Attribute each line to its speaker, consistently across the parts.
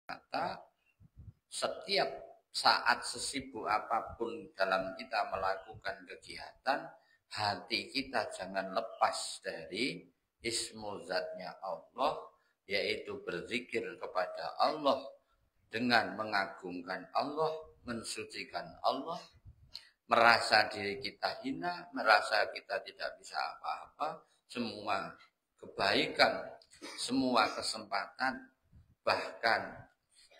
Speaker 1: Ternyata setiap saat sesibuk apapun dalam kita melakukan kegiatan, hati kita jangan lepas dari ismu zatnya Allah, yaitu berzikir kepada Allah dengan mengagungkan Allah, mensucikan Allah, merasa diri kita hina, merasa kita tidak bisa apa-apa, semua kebaikan, semua kesempatan, bahkan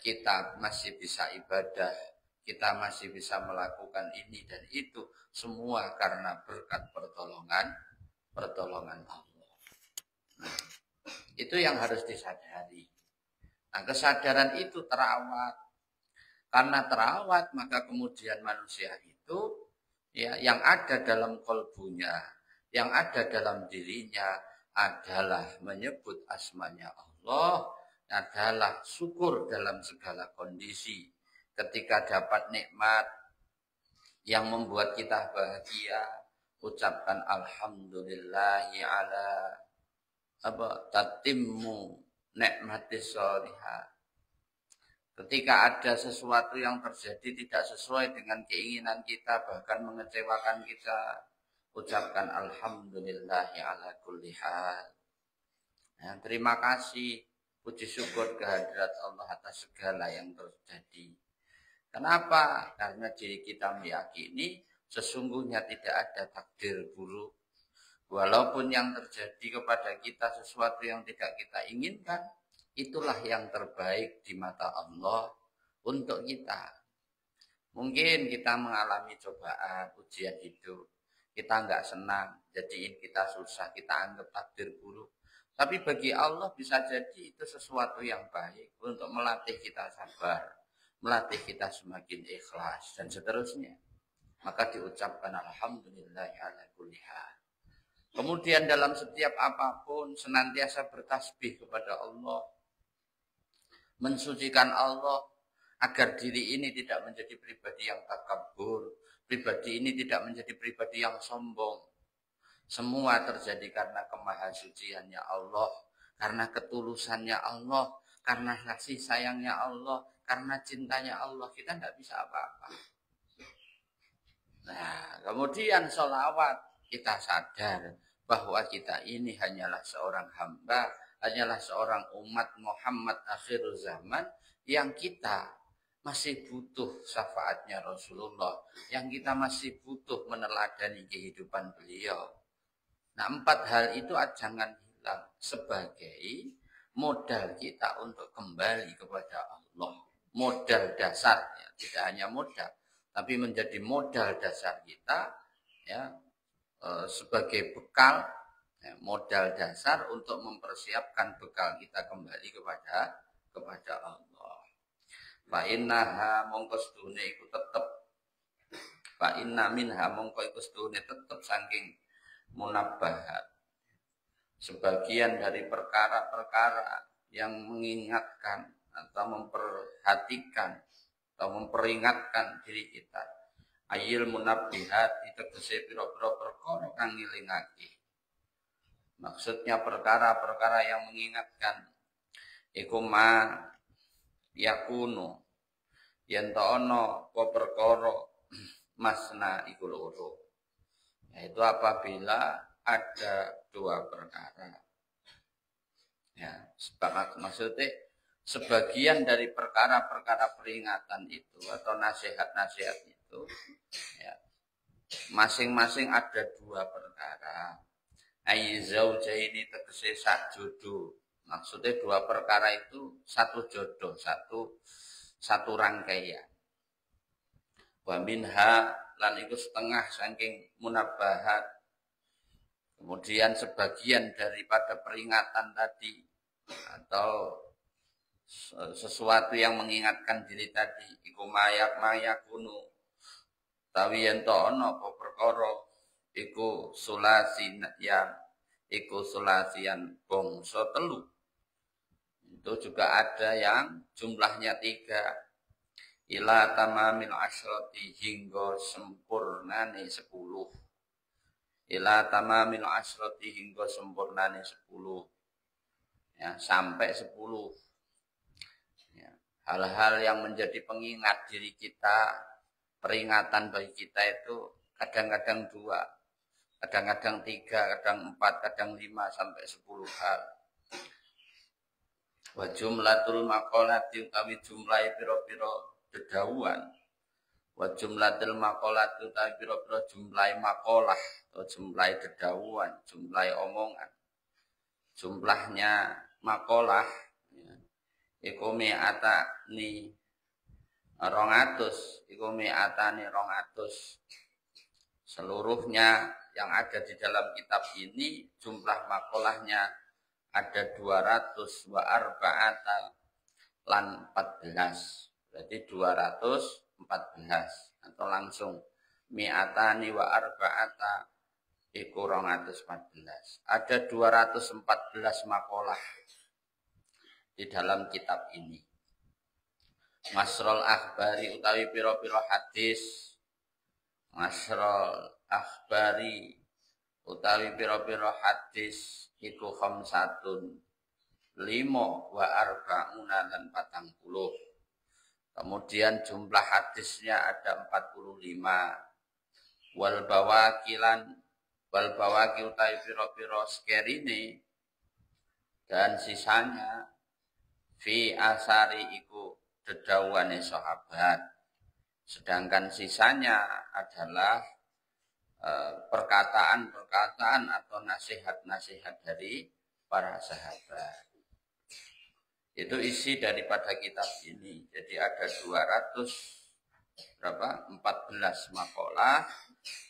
Speaker 1: kita masih bisa ibadah, kita masih bisa melakukan ini dan itu, semua karena berkat pertolongan Allah. Nah, itu yang harus disadari. Nah, kesadaran itu terawat. Karena terawat, maka kemudian manusia itu ya yang ada dalam kolbunya, yang ada dalam dirinya adalah menyebut asmanya Allah, adalah syukur dalam segala kondisi. Ketika dapat nikmat yang membuat kita bahagia, ucapkan alhamdulillahi ala tatimmu nikmatis sholihah. Ketika ada sesuatu yang terjadi tidak sesuai dengan keinginan kita, bahkan mengecewakan kita, ucapkan alhamdulillahi ala kulli hal. Nah, terima kasih, puji syukur kehadirat Allah atas segala yang terjadi. Kenapa? Karena diri kita meyakini sesungguhnya tidak ada takdir buruk. Walaupun yang terjadi kepada kita sesuatu yang tidak kita inginkan, itulah yang terbaik di mata Allah untuk kita. Mungkin kita mengalami cobaan, ujian hidup. Kita nggak senang, jadiin kita susah, kita anggap takdir buruk. Tapi bagi Allah bisa jadi itu sesuatu yang baik untuk melatih kita sabar, melatih kita semakin ikhlas, dan seterusnya. Maka diucapkan alhamdulillahi ala kulli hal. Kemudian dalam setiap apapun senantiasa bertasbih kepada Allah, mensucikan Allah agar diri ini tidak menjadi pribadi yang takabur, pribadi ini tidak menjadi pribadi yang sombong. Semua terjadi karena kemahasuciannya Allah, karena ketulusannya Allah, karena kasih sayangnya Allah, karena cintanya Allah. Kita tidak bisa apa-apa. Nah, kemudian sholawat, kita sadar bahwa kita ini hanyalah seorang hamba, hanyalah seorang umat Muhammad akhir zaman yang kita masih butuh syafaatnya Rasulullah, yang kita masih butuh meneladani kehidupan beliau. Nah, 4 hal itu jangan hilang sebagai modal kita untuk kembali kepada Allah. Modal dasar, ya, tidak hanya modal, tapi menjadi modal dasar kita, ya, sebagai bekal, ya, modal dasar untuk mempersiapkan bekal kita kembali kepada Allah. Fa innaha mongko sedune iku tetep, fa inna minha mongko iku sedune tetep saking munabbahat, sebagian dari perkara-perkara yang mengingatkan atau memperhatikan atau memperingatkan diri kita. Ayil munabbihat tegese pira-pira perkara kang ngilingake. Maksudnya perkara-perkara yang mengingatkan iku ma yakunu yen ta ana apa perkara masna iku loro. Yaitu apabila ada 2 perkara. Ya, maksudnya sebagian dari perkara-perkara peringatan itu atau nasihat-nasihat itu, ya, masing-masing ada 2 perkara. Aizaujaini tegese sak jodoh. Maksudnya 2 perkara itu satu jodoh, satu rangkaian. Wa minha lan iku setengah saking munabbahat. Kemudian sebagian daripada peringatan tadi atau sesuatu yang mengingatkan diri tadi iku mayakunu tawi yen to ana apa perkara iku sulasian bangsa 3. Itu juga ada yang jumlahnya 3. Ila tamamil asyrati hingga sempurnane 10. Ila tamamil asyrati hingga sempurnane 10. Ya, sampai 10. Ya. hal-hal yang menjadi pengingat diri kita, peringatan bagi kita itu kadang-kadang 2, kadang-kadang 3, kadang 4, kadang 5 sampai 10 hal. Wa jumlatul maqalati utawi jumlahe pira-pira dedawuhan. Wa jumlatul maqalati utawi pira-pira jumlahe maqalah atau jumlahe dedawuhan, jumlahe omongan. Jumlahnya maqalah ya, iku mi'atani 200, iku mi'atani 200. Seluruhnya yang ada di dalam kitab ini jumlah makolahnya ada 200 wa arba'ata lan 14. Berarti 214 atau langsung mi'atani wa arba'ata iku 214. Ada 214 makalah di dalam kitab ini. Masrul akhbari utawi pira-pira hadis. Masrul akhbari utawi pira-pira hadis iku khamsatun 5 wa arba'una dan 40. Kemudian jumlah hadisnya ada 45. Wal bawaki utawi pira-pira skerine dan sisanya fi asari iku dedawuhane sahabat. Sedangkan sisanya adalah perkataan-perkataan atau nasihat-nasihat dari para sahabat. Itu isi daripada kitab ini. Jadi ada 14 makalah,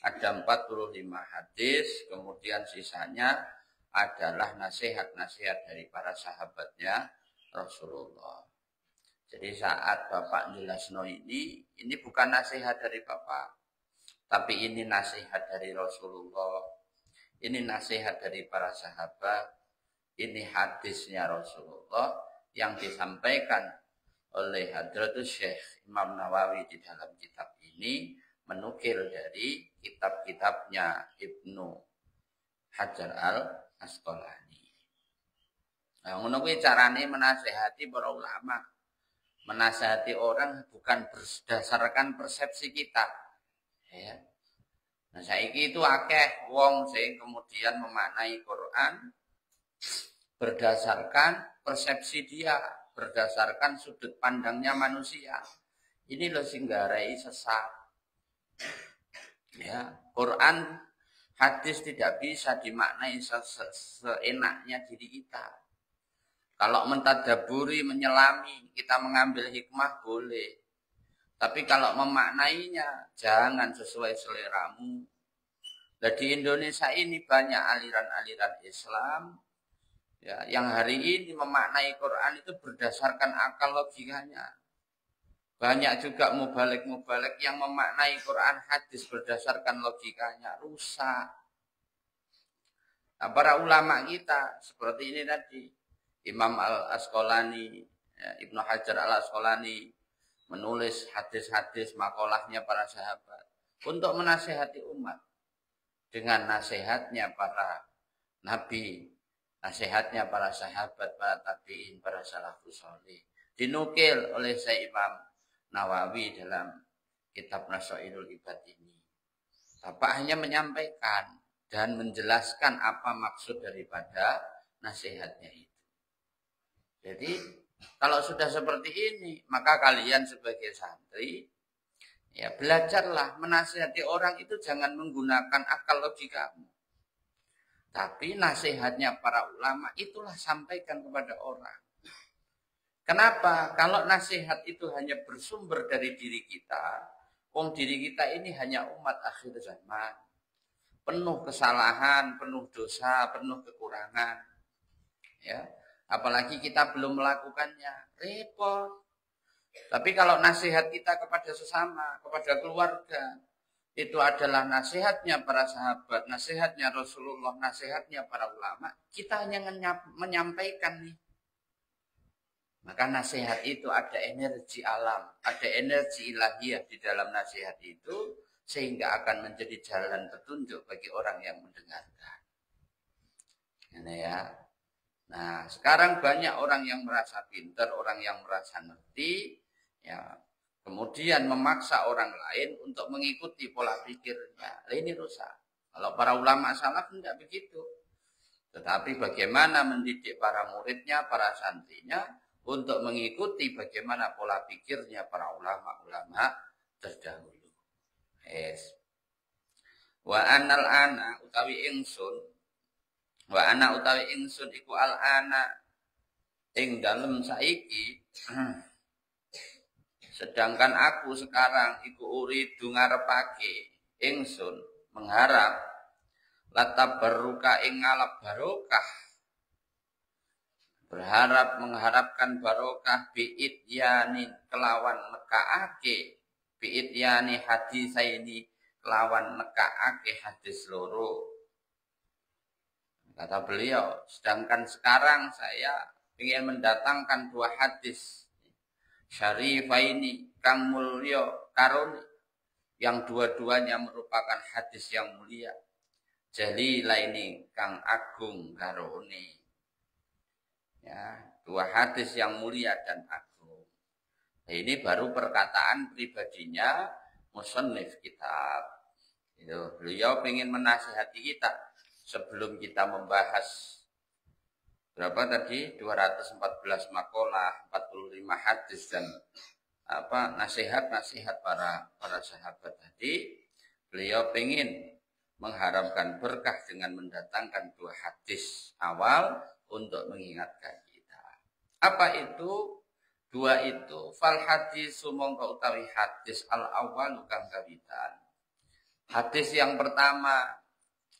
Speaker 1: ada 45 hadis, kemudian sisanya adalah nasihat-nasihat dari para sahabatnya Rasulullah. Jadi saat Bapak jelasno ini bukan nasihat dari Bapak, tapi ini nasihat dari Rasulullah, ini nasihat dari para sahabat, ini hadisnya Rasulullah yang disampaikan oleh Hadratus Syekh Imam Nawawi di dalam kitab ini, menukil dari kitab-kitabnya Ibnu Hajar al-Asqalani. Nah, ngono kuwi carane menasehati para ulama. Menasihati orang bukan berdasarkan persepsi kita. Ya. Nah, saiki itu akeh wong sing kemudian memaknai Quran berdasarkan persepsi dia, berdasarkan sudut pandangnya manusia. Ini loh sing garai sesat. Ya, Quran, hadis tidak bisa dimaknai seenaknya diri kita. Kalau mentadaburi, menyelami, kita mengambil hikmah boleh. Tapi kalau memaknainya, jangan sesuai seleramu. Nah, di Indonesia ini banyak aliran-aliran Islam ya, yang hari ini memaknai Quran itu berdasarkan akal logikanya. Banyak juga mubalik-mubalik yang memaknai Quran hadis berdasarkan logikanya. Rusak. Nah, para ulama kita seperti ini tadi. Imam al-Asqalani, ya, Ibnu Hajar al-Asqalani menulis hadis-hadis makalahnya para sahabat untuk menasihati umat dengan nasihatnya para nabi, nasihatnya para sahabat, para tabi'in, para salafus salih. Dinukil oleh Syekh Imam Nawawi dalam kitab Nasailul Ibad ini. Bapak hanya menyampaikan dan menjelaskan apa maksud daripada nasihatnya itu. Jadi kalau sudah seperti ini, maka kalian sebagai santri, ya belajarlah menasihati orang itu jangan menggunakan akal logikamu. Tapi nasihatnya para ulama itulah sampaikan kepada orang. Kenapa? Kalau nasihat itu hanya bersumber dari diri kita, diri kita ini hanya umat akhir zaman. Penuh kesalahan, penuh dosa, penuh kekurangan. Ya. Apalagi kita belum melakukannya, repot. Tapi kalau nasihat kita kepada sesama, kepada keluarga, itu adalah nasihatnya para sahabat, nasihatnya Rasulullah, nasihatnya para ulama, kita hanya menyampaikan nih. Maka nasihat itu ada energi alam, ada energi ilahiyah di dalam nasihat itu, sehingga akan menjadi jalan petunjuk bagi orang yang mendengarkan. Ini ya. Nah, sekarang banyak orang yang merasa pintar, orang yang merasa ngerti, ya, kemudian memaksa orang lain untuk mengikuti pola pikirnya. Nah, ini rusak. Kalau para ulama salaf tidak begitu. Tetapi bagaimana mendidik para muridnya, para santrinya untuk mengikuti bagaimana pola pikirnya para ulama-ulama terdahulu. Yes. Wa anal ana utawi ingsun. Wa ana utawi ingsun iku al ana ing dalem saiki sedangkan aku sekarang iku uridu ngarepake ingsun mengharap lata baruka ing ngalap barokah berharap mengharapkan barokah biit yani kelawan nekaake biit yani hadis ini kelawan nekaake hadis loro. Kata beliau, sedangkan sekarang saya ingin mendatangkan dua hadis syarifaini kang mulya karuni yang dua-duanya merupakan hadis yang mulia. Jalilaini kang agung karuni. Ya, dua hadis yang mulia dan agung. Nah, ini baru perkataan pribadinya musannif kitab. Itu beliau ingin menasihati kita. Sebelum kita membahas berapa tadi 214 makalah, 45 hadis dan nasihat-nasihat para sahabat tadi, beliau ingin mengharapkan berkah dengan mendatangkan dua hadis awal untuk mengingatkan kita. Apa itu? Dua itu fal hadis sumangka utawi hadis al awal kang kawitan. Hadis yang pertama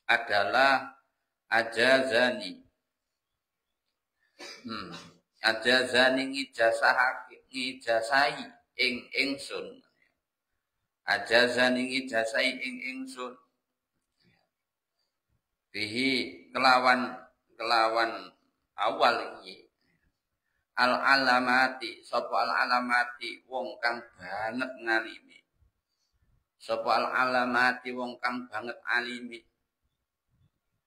Speaker 1: adalah ajazani. Ajazani ngijazai ing ingsun. Ajazani ngijazai ing ingsun. Bihi kelawan awal iki. Al alamati sapa al alamati wong kang banget ngalimi. Sapa al alamati wong kang banget alimi.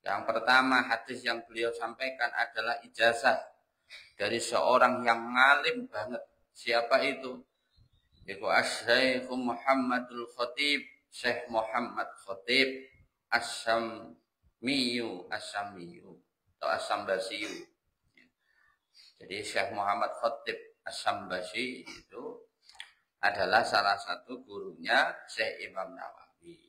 Speaker 1: Yang pertama hadis yang beliau sampaikan adalah ijazah dari seorang yang ngalim banget. Siapa itu? Yaitu Asy-Syaikh Muhammadul Khatib, Syekh Muhammad Khatib As-Samiyu atau As-Sambasiyu. Jadi Syekh Muhammad Khatib As-Sambasi itu adalah salah satu gurunya Syekh Imam Nawawi.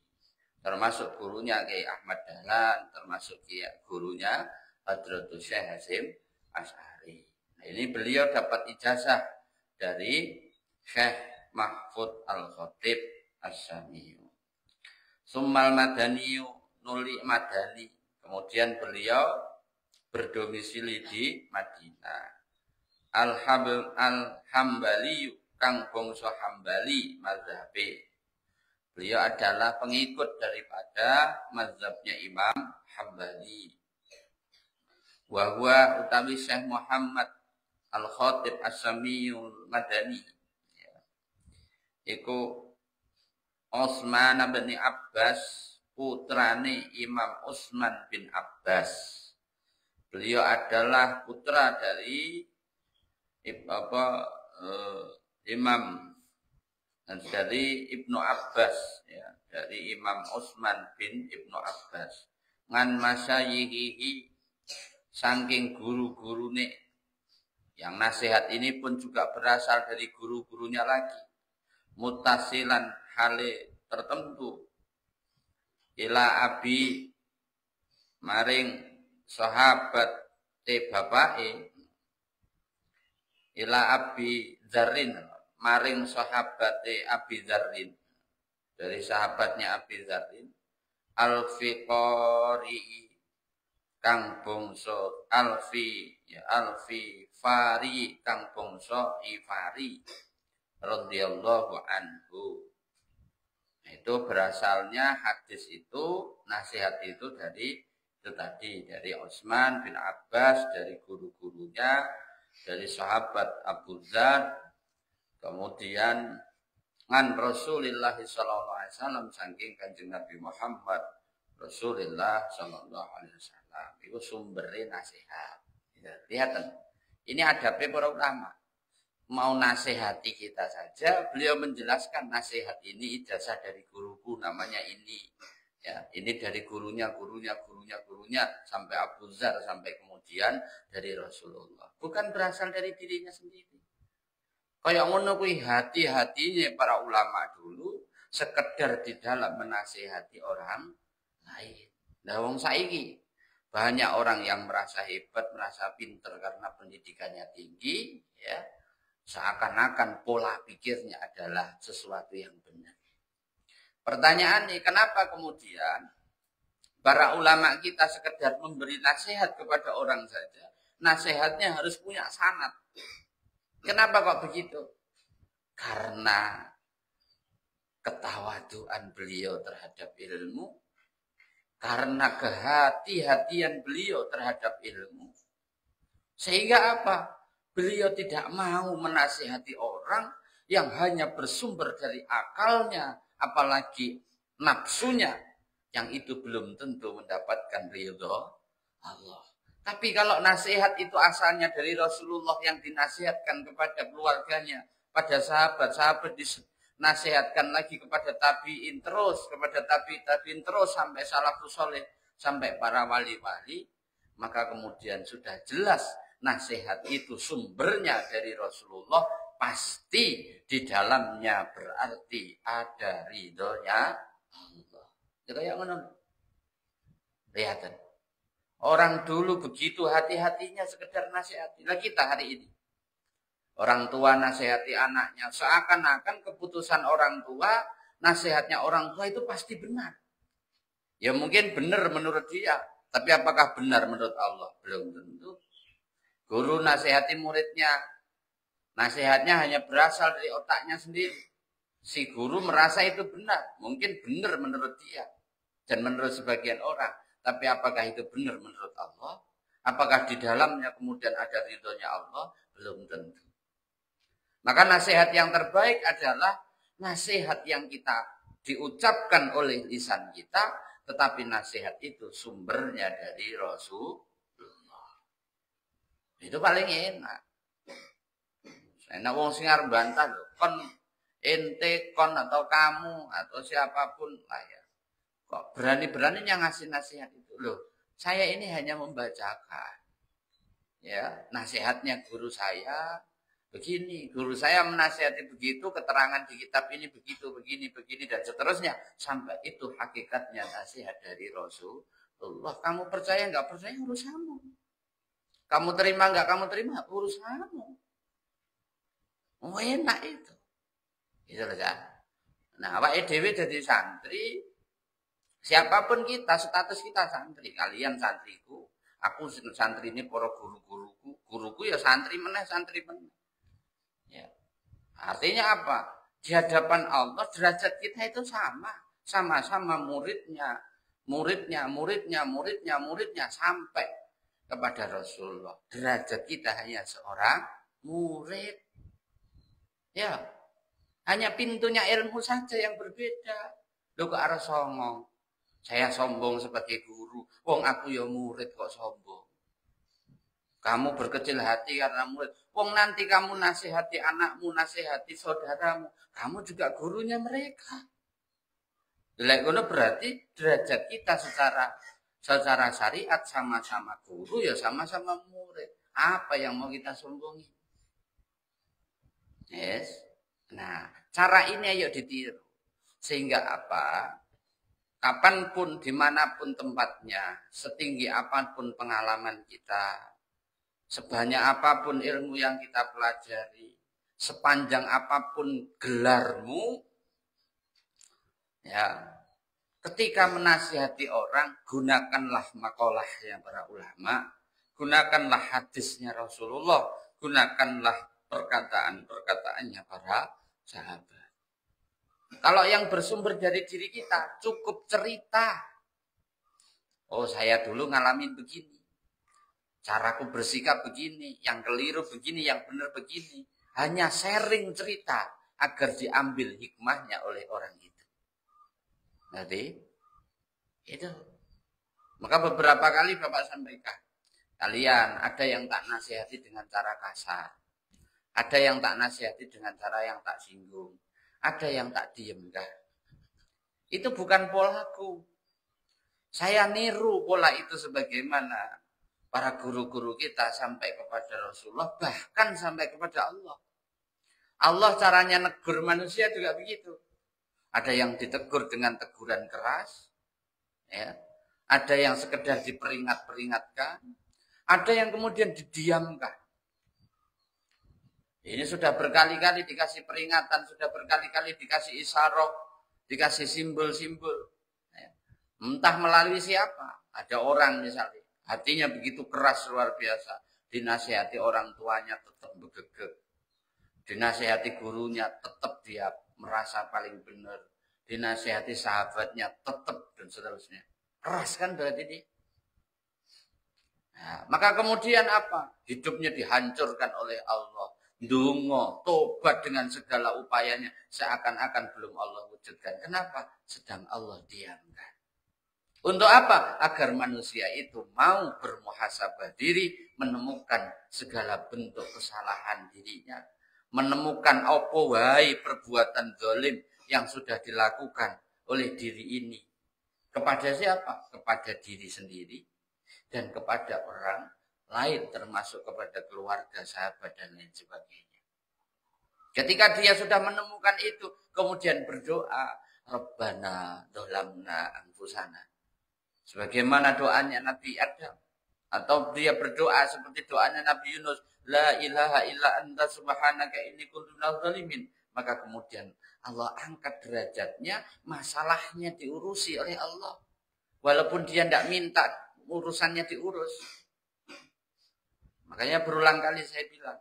Speaker 1: Termasuk gurunya Kiai Ahmad Dahlan, termasuk gurunya Hadratus Syekh Hasyim Asy'ari. Nah, ini beliau dapat ijazah dari Syekh Mahfud Al-Khatib As-Samiyu. Summal Madaniyu nuli Madani. Kemudian beliau berdomisili di Madinah. Al-Hambaliyu kang bangsa Hambali mazhabe. Beliau adalah pengikut daripada mazhabnya Imam Hambali. Wa huwa utawi Syekh Muhammad Al-Khatib As-Samiyul Madani. Iku Utsman bin Abbas, putrane Imam Utsman bin Abbas. Beliau adalah putra dari Imam dari Ibnu Abbas, ya, dari Imam Utsman bin Ibnu Abbas. Ngan masyayihi saking guru-gurune. Yang nasihat ini pun juga berasal dari guru-gurunya lagi. Mutasilan hale tertentu. Ila abi maring sahabat bapake. Ila abi Dzarrin maring sahabate Abi Dzarrin, dari sahabatnya Abi Dzarrin, Al-Fiqari kang bangsa Alfi Fari kang bangsa Ifari radhiyallahu anhu. Itu berasalnya hadis itu, nasihat itu dari Utsman bin Abbas, dari guru-gurunya, dari sahabat Abu Dzar. Kemudian ngan Rasulullah sallallahu alaihi wasallam saking Kanjeng Nabi Muhammad Rasulullah sallallahu alaihi wasallam. Itu sumbernya nasihat. Lihat, ini adabnya para ulama. Mau nasihati kita saja, beliau menjelaskan nasihat ini ijazah dari guruku namanya ini. Ya, ini dari gurunya sampai Abu Dzar sampai kemudian dari Rasulullah. Bukan berasal dari dirinya sendiri. Kayak ngono kuwi hati-hatinya para ulama dulu sekedar di dalam menasihati orang lain. Nah, wong saiki banyak orang yang merasa hebat, merasa pinter karena pendidikannya tinggi, ya. Seakan-akan pola pikirnya adalah sesuatu yang benar. Pertanyaannya, kenapa kemudian para ulama kita sekedar memberi nasihat kepada orang saja, nasihatnya harus punya sanad. Kenapa kok begitu? Karena ketawaduan beliau terhadap ilmu, karena kehati-hatian beliau terhadap ilmu. Sehingga apa? Beliau tidak mau menasihati orang yang hanya bersumber dari akalnya, apalagi nafsunya, yang itu belum tentu mendapatkan ridho Allah. Tapi kalau nasihat itu asalnya dari Rasulullah yang dinasihatkan kepada keluarganya, pada sahabat-sahabat dinasihatkan lagi kepada tabi'in terus, kepada tabi'in terus sampai salafus saleh, sampai para wali-wali, maka kemudian sudah jelas nasihat itu sumbernya dari Rasulullah, pasti di dalamnya berarti ada ridhonya Allah. Itu yang mana? Lihat, orang dulu begitu hati-hatinya sekedar nasihati. Lah kita hari ini, orang tua nasihati anaknya, seakan-akan keputusan orang tua, nasihatnya orang tua itu pasti benar. Ya mungkin benar menurut dia, tapi apakah benar menurut Allah? Belum tentu. Guru nasihati muridnya, nasihatnya hanya berasal dari otaknya sendiri. Si guru merasa itu benar, mungkin benar menurut dia dan menurut sebagian orang. Tapi apakah itu benar menurut Allah? Apakah di dalamnya kemudian ada ridhonya Allah? Belum tentu. Maka nasihat yang terbaik adalah nasihat yang kita diucapkan oleh lisan kita, tetapi nasihat itu sumbernya dari Rasulullah. Itu paling enak. Enak wong sing arep bantah lho, kon ente, kon atau kamu atau siapapun lah ya. Kok berani-beraninya ngasih nasihat itu loh. Saya ini hanya membacakan. Ya, nasihatnya guru saya begini, guru saya menasihati begitu, keterangan di kitab ini begitu, begini, dan seterusnya. Sampai itu hakikatnya nasihat dari Rasulullah. Kamu percaya nggak percaya urusanmu. Kamu terima nggak kamu terima urusanmu. Oh enak itu. Itu loh ya. Nah, awake dhewe dadi santri, siapapun kita, status kita santri, kalian santriku, aku santri ini para guruku ya santri meneh. Ya. Artinya apa? Di hadapan Allah derajat kita itu sama-sama muridnya sampai kepada Rasulullah. Derajat kita hanya seorang murid. Ya, hanya pintunya ilmu saja yang berbeda. Loh kok arah songong. Saya sombong sebagai guru. Wong aku ya murid kok sombong. Kamu berkecil hati karena murid. Wong nanti kamu nasihati anakmu, nasihati saudaramu. Kamu juga gurunya mereka. Lek ngono berarti derajat kita secara syariat sama-sama guru ya sama-sama murid. Apa yang mau kita sombongi? Yes. Nah, cara ini ayo ditiru. Sehingga apa? Kapanpun, dimanapun tempatnya, setinggi apapun pengalaman kita, sebanyak apapun ilmu yang kita pelajari, sepanjang apapun gelarmu, ya, ketika menasihati orang, gunakanlah makolahnya para ulama, gunakanlah hadisnya Rasulullah, gunakanlah perkataan-perkataannya para sahabat. Kalau yang bersumber dari diri kita, cukup cerita. Oh, saya dulu ngalamin begini. Caraku bersikap begini, yang keliru begini, yang benar begini. Hanya sharing cerita agar diambil hikmahnya oleh orang itu. Jadi, itu. Maka beberapa kali Bapak sampaikan, Kalian ada yang tak nasihati dengan cara kasar. Ada yang tak nasihati dengan cara yang tak singgung. Ada yang tak diamkan. Itu bukan polaku. Saya niru pola itu sebagaimana para guru-guru kita sampai kepada Rasulullah, bahkan sampai kepada Allah. Allah caranya negur manusia juga begitu. Ada yang ditegur dengan teguran keras, ya. Ada yang sekedar diperingat-peringatkan, ada yang kemudian didiamkan. Ini sudah berkali-kali dikasih peringatan, sudah berkali-kali dikasih isyarat, dikasih simbol-simbol. Ya. Entah melalui siapa. Ada orang misalnya, hatinya begitu keras luar biasa. Dinasihati orang tuanya tetap begegek. Dinasihati gurunya tetap dia merasa paling benar. Dinasihati sahabatnya tetap dan seterusnya. Keras kan berarti dia. Nah, maka kemudian apa? Hidupnya dihancurkan oleh Allah. Dungo, tobat dengan segala upayanya. Seakan-akan belum Allah wujudkan. Kenapa? Sedang Allah diamkan. Untuk apa? Agar manusia itu mau bermuhasabah diri. Menemukan segala bentuk kesalahan dirinya. Menemukan apa wae perbuatan zalim yang sudah dilakukan oleh diri ini. Kepada siapa? Kepada diri sendiri dan kepada orang lain, termasuk kepada keluarga, sahabat, dan lain sebagainya. Ketika dia sudah menemukan itu, kemudian berdoa, Rabbana dholamna anfusana. Sebagaimana doanya Nabi Adam. Atau dia berdoa seperti doanya Nabi Yunus, La ilaha illa anta subhanaka inni kuntu minadh dhalimin. Maka kemudian Allah angkat derajatnya, masalahnya diurusi oleh Allah. Walaupun dia tidak minta urusannya diurus. Makanya berulang kali saya bilang,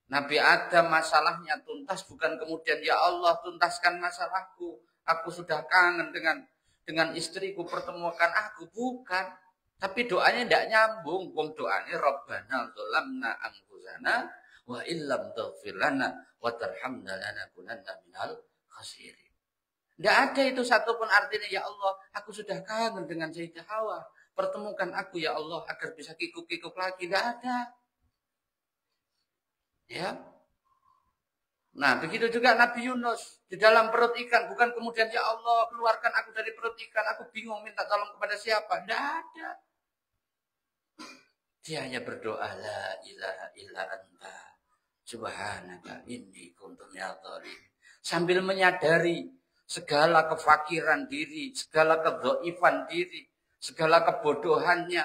Speaker 1: Nabi Adam masalahnya tuntas, bukan kemudian ya Allah tuntaskan masalahku. Aku sudah kangen dengan istriku, pertemukan aku. Bukan. Tapi doanya tidak nyambung. Wong doanya Rabbana dholamna anfusana wa illam taghfir lana wa tarhamna lanakunanna minal khasirin. Tidak ada itu satupun artinya ya Allah, aku sudah kangen dengan Sayyidah Hawa. Pertemukan aku ya Allah agar bisa kikuk-kikuk lagi. Tidak ada. Ya. Nah, begitu juga Nabi Yunus di dalam perut ikan, bukan kemudian ya Allah keluarkan aku dari perut ikan, aku bingung minta tolong kepada siapa. Tidak ada. Dia hanya berdoa la ilaha illa anta subhanaka inni kuntu minadh dhalimin. Sambil menyadari segala kefakiran diri, segala kedhaifan diri, segala kebodohannya,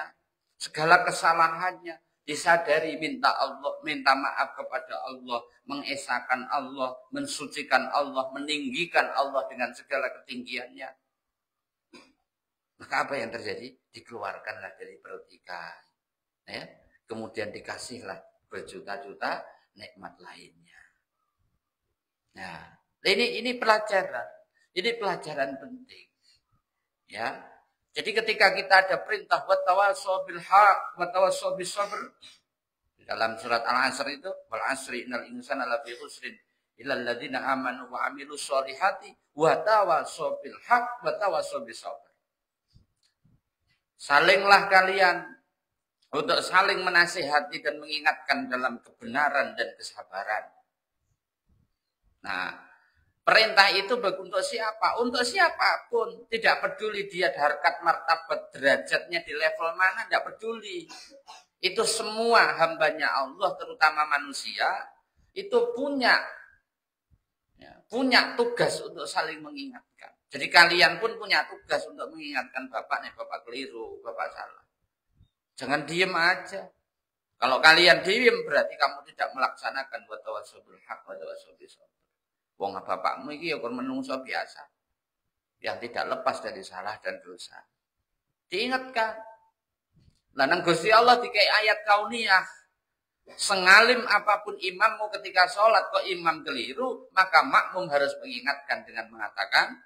Speaker 1: segala kesalahannya, disadari minta maaf kepada Allah, mengesahkan Allah, mensucikan Allah, meninggikan Allah dengan segala ketinggiannya. Maka apa yang terjadi? Dikeluarkanlah dari perut ikan. Ya, kemudian dikasihlah berjuta-juta nikmat lainnya. Nah, ini pelajaran. Ini pelajaran penting. Ya. Jadi ketika kita ada perintah wa tawassaw bil haq wa tawassaw bis sabr, di dalam surat Al-Asr itu, wal asri innal insana lafi khusrin illa alladziina amanu wa 'amilus sholihati wa tawassaw bil haq wa tawassaw bis sabr. Salinglah kalian untuk saling menasihati dan mengingatkan dalam kebenaran dan kesabaran. Nah, perintah itu untuk siapa? Untuk siapapun. Tidak peduli dia harkat martabat derajatnya di level mana, tidak peduli. Itu semua hambanya Allah, terutama manusia, itu punya tugas untuk saling mengingatkan. Jadi kalian pun punya tugas untuk mengingatkan bapaknya, bapak keliru, bapak salah. Jangan diem aja. Kalau kalian diem berarti kamu tidak melaksanakan wa tawassaw bil haq wa tawassaw bis sabr. Wong bapakmu iki ya kon menungso biasa yang tidak lepas dari salah dan dosa. Diingatkan. Lah nang Gusti Allah dikai ayat kauniyah. Sengalim apapun imammu ketika sholat kok imam keliru, maka makmum harus mengingatkan dengan mengatakan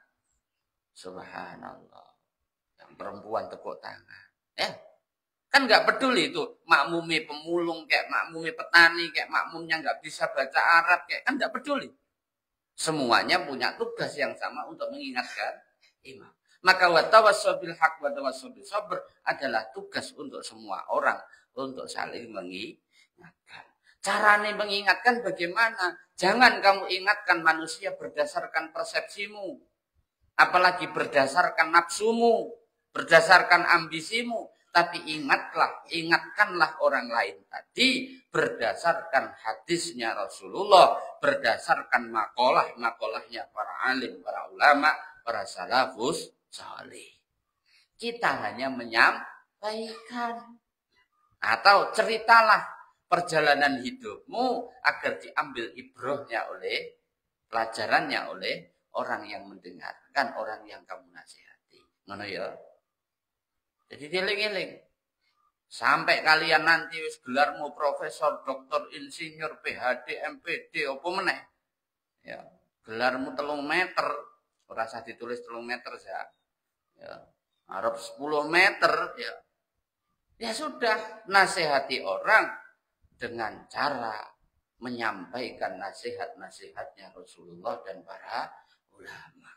Speaker 1: subhanallah. Yang perempuan tepuk tangan. Ya. Kan nggak peduli itu makmumi pemulung kayak makmumi petani kayak makmumnya nggak bisa baca Arab kayak kan nggak peduli. Semuanya punya tugas yang sama untuk mengingatkan imam. Maka wa tawassaw bil haq wa tawassaw bis sabr adalah tugas untuk semua orang untuk saling mengingatkan. Caranya mengingatkan bagaimana? Jangan kamu ingatkan manusia berdasarkan persepsimu, apalagi berdasarkan nafsumu, berdasarkan ambisimu, tapi ingatkanlah orang lain tadi berdasarkan hadisnya Rasulullah, berdasarkan makolahnya para alim, para ulama, para salafus saleh. Kita hanya menyampaikan, atau ceritalah perjalanan hidupmu agar diambil ibrohnya oleh pelajarannya oleh orang yang mendengarkan, orang yang kamu nasihati. Ngono ya. Jadi dieling-eling. Sampai kalian nanti wis gelarmu profesor, doktor, insinyur, PhD, MPD, apa meneh. Ya, gelarmu 3 meter, ora usah ditulis 3 meter ya. Ya, arep 10 meter ya. Ya sudah, nasihati orang dengan cara menyampaikan nasihat-nasihatnya Rasulullah dan para ulama.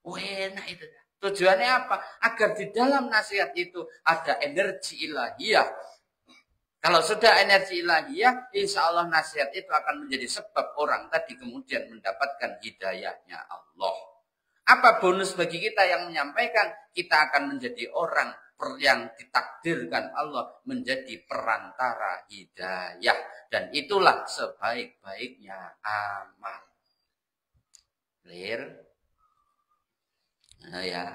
Speaker 1: Enak itu. Tujuannya apa? Agar di dalam nasihat itu ada energi ilahiyah. Kalau sudah energi ilahiyah, insya Allah nasihat itu akan menjadi sebab orang tadi kemudian mendapatkan hidayahnya Allah. Apa bonus bagi kita yang menyampaikan? Kita akan menjadi orang yang ditakdirkan Allah menjadi perantara hidayah. Dan itulah sebaik-baiknya amal. Clear? Nah ya.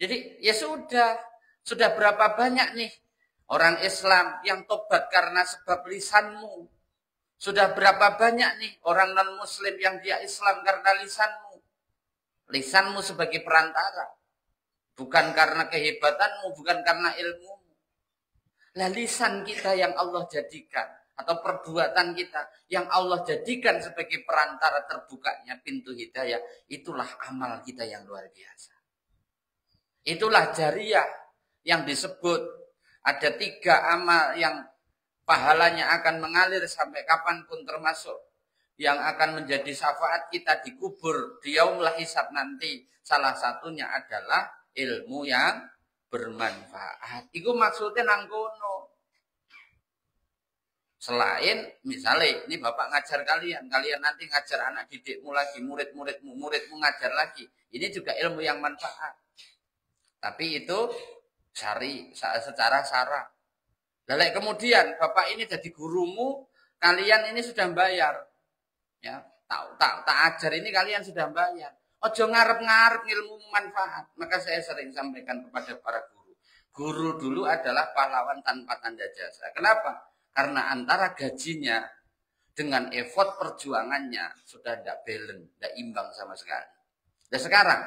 Speaker 1: Jadi ya sudah berapa banyak nih orang Islam yang tobat karena sebab lisanmu. Sudah berapa banyak nih orang non-muslim yang dia Islam karena lisanmu. Lisanmu sebagai perantara. Bukan karena kehebatanmu, bukan karena ilmumu. Lah lisan kita yang Allah jadikan, atau perbuatan kita yang Allah jadikan sebagai perantara terbukanya pintu hidayah, itulah amal kita yang luar biasa. Itulah jariah yang disebut ada 3 amal yang pahalanya akan mengalir sampai kapanpun, termasuk yang akan menjadi syafaat kita di kubur di yaumul hisab nanti. Salah satunya adalah ilmu yang bermanfaat. Iku maksudnya nang kono. Selain misalnya ini Bapak ngajar kalian nanti ngajar anak didikmu lagi, muridmu ngajar lagi. Ini juga ilmu yang manfaat. Tapi itu secara syara. Lalu kemudian Bapak ini jadi gurumu, kalian ini sudah bayar. Ya, tak ajar ini kalian sudah bayar. Ojo ngarep-ngarep ilmu manfaat. Maka saya sering sampaikan kepada para guru. Guru dulu adalah pahlawan tanpa tanda jasa. Kenapa? Karena antara gajinya dengan effort perjuangannya sudah tidak balance, tidak imbang sama sekali. Dan sekarang,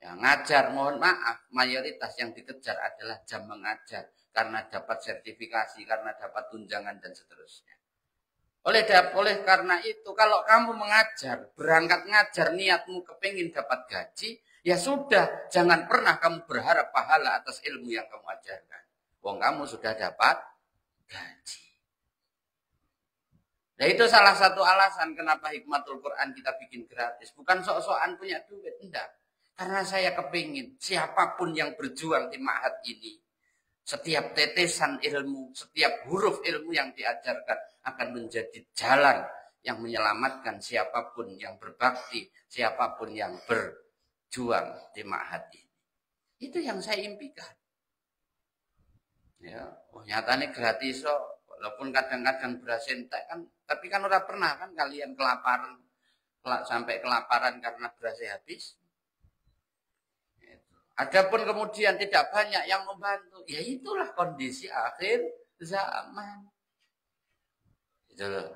Speaker 1: ya, ngajar, mohon maaf, mayoritas yang dikejar adalah jam mengajar. Karena dapat sertifikasi, karena dapat tunjangan, dan seterusnya. Oleh karena itu, kalau kamu mengajar, berangkat ngajar, niatmu kepingin dapat gaji, ya sudah, jangan pernah kamu berharap pahala atas ilmu yang kamu ajarkan. Wong kamu sudah dapat gaji. Nah itu salah satu alasan kenapa Hikmatul Quran kita bikin gratis. Bukan sok-sokan punya duit, enggak. Karena saya kepingin siapapun yang berjuang di ma'had ini, setiap tetesan ilmu, setiap huruf ilmu yang diajarkan akan menjadi jalan yang menyelamatkan siapapun yang berbakti, siapapun yang berjuang di ma'had ini. Itu yang saya impikan. Ya, nyatanya gratis so, walaupun kadang-kadang berasa entek kan, tapi kan udah pernah kan kalian kelaparan sampai kelaparan karena berasa habis. Adapun kemudian tidak banyak yang membantu, ya itulah kondisi akhir zaman. Itu loh.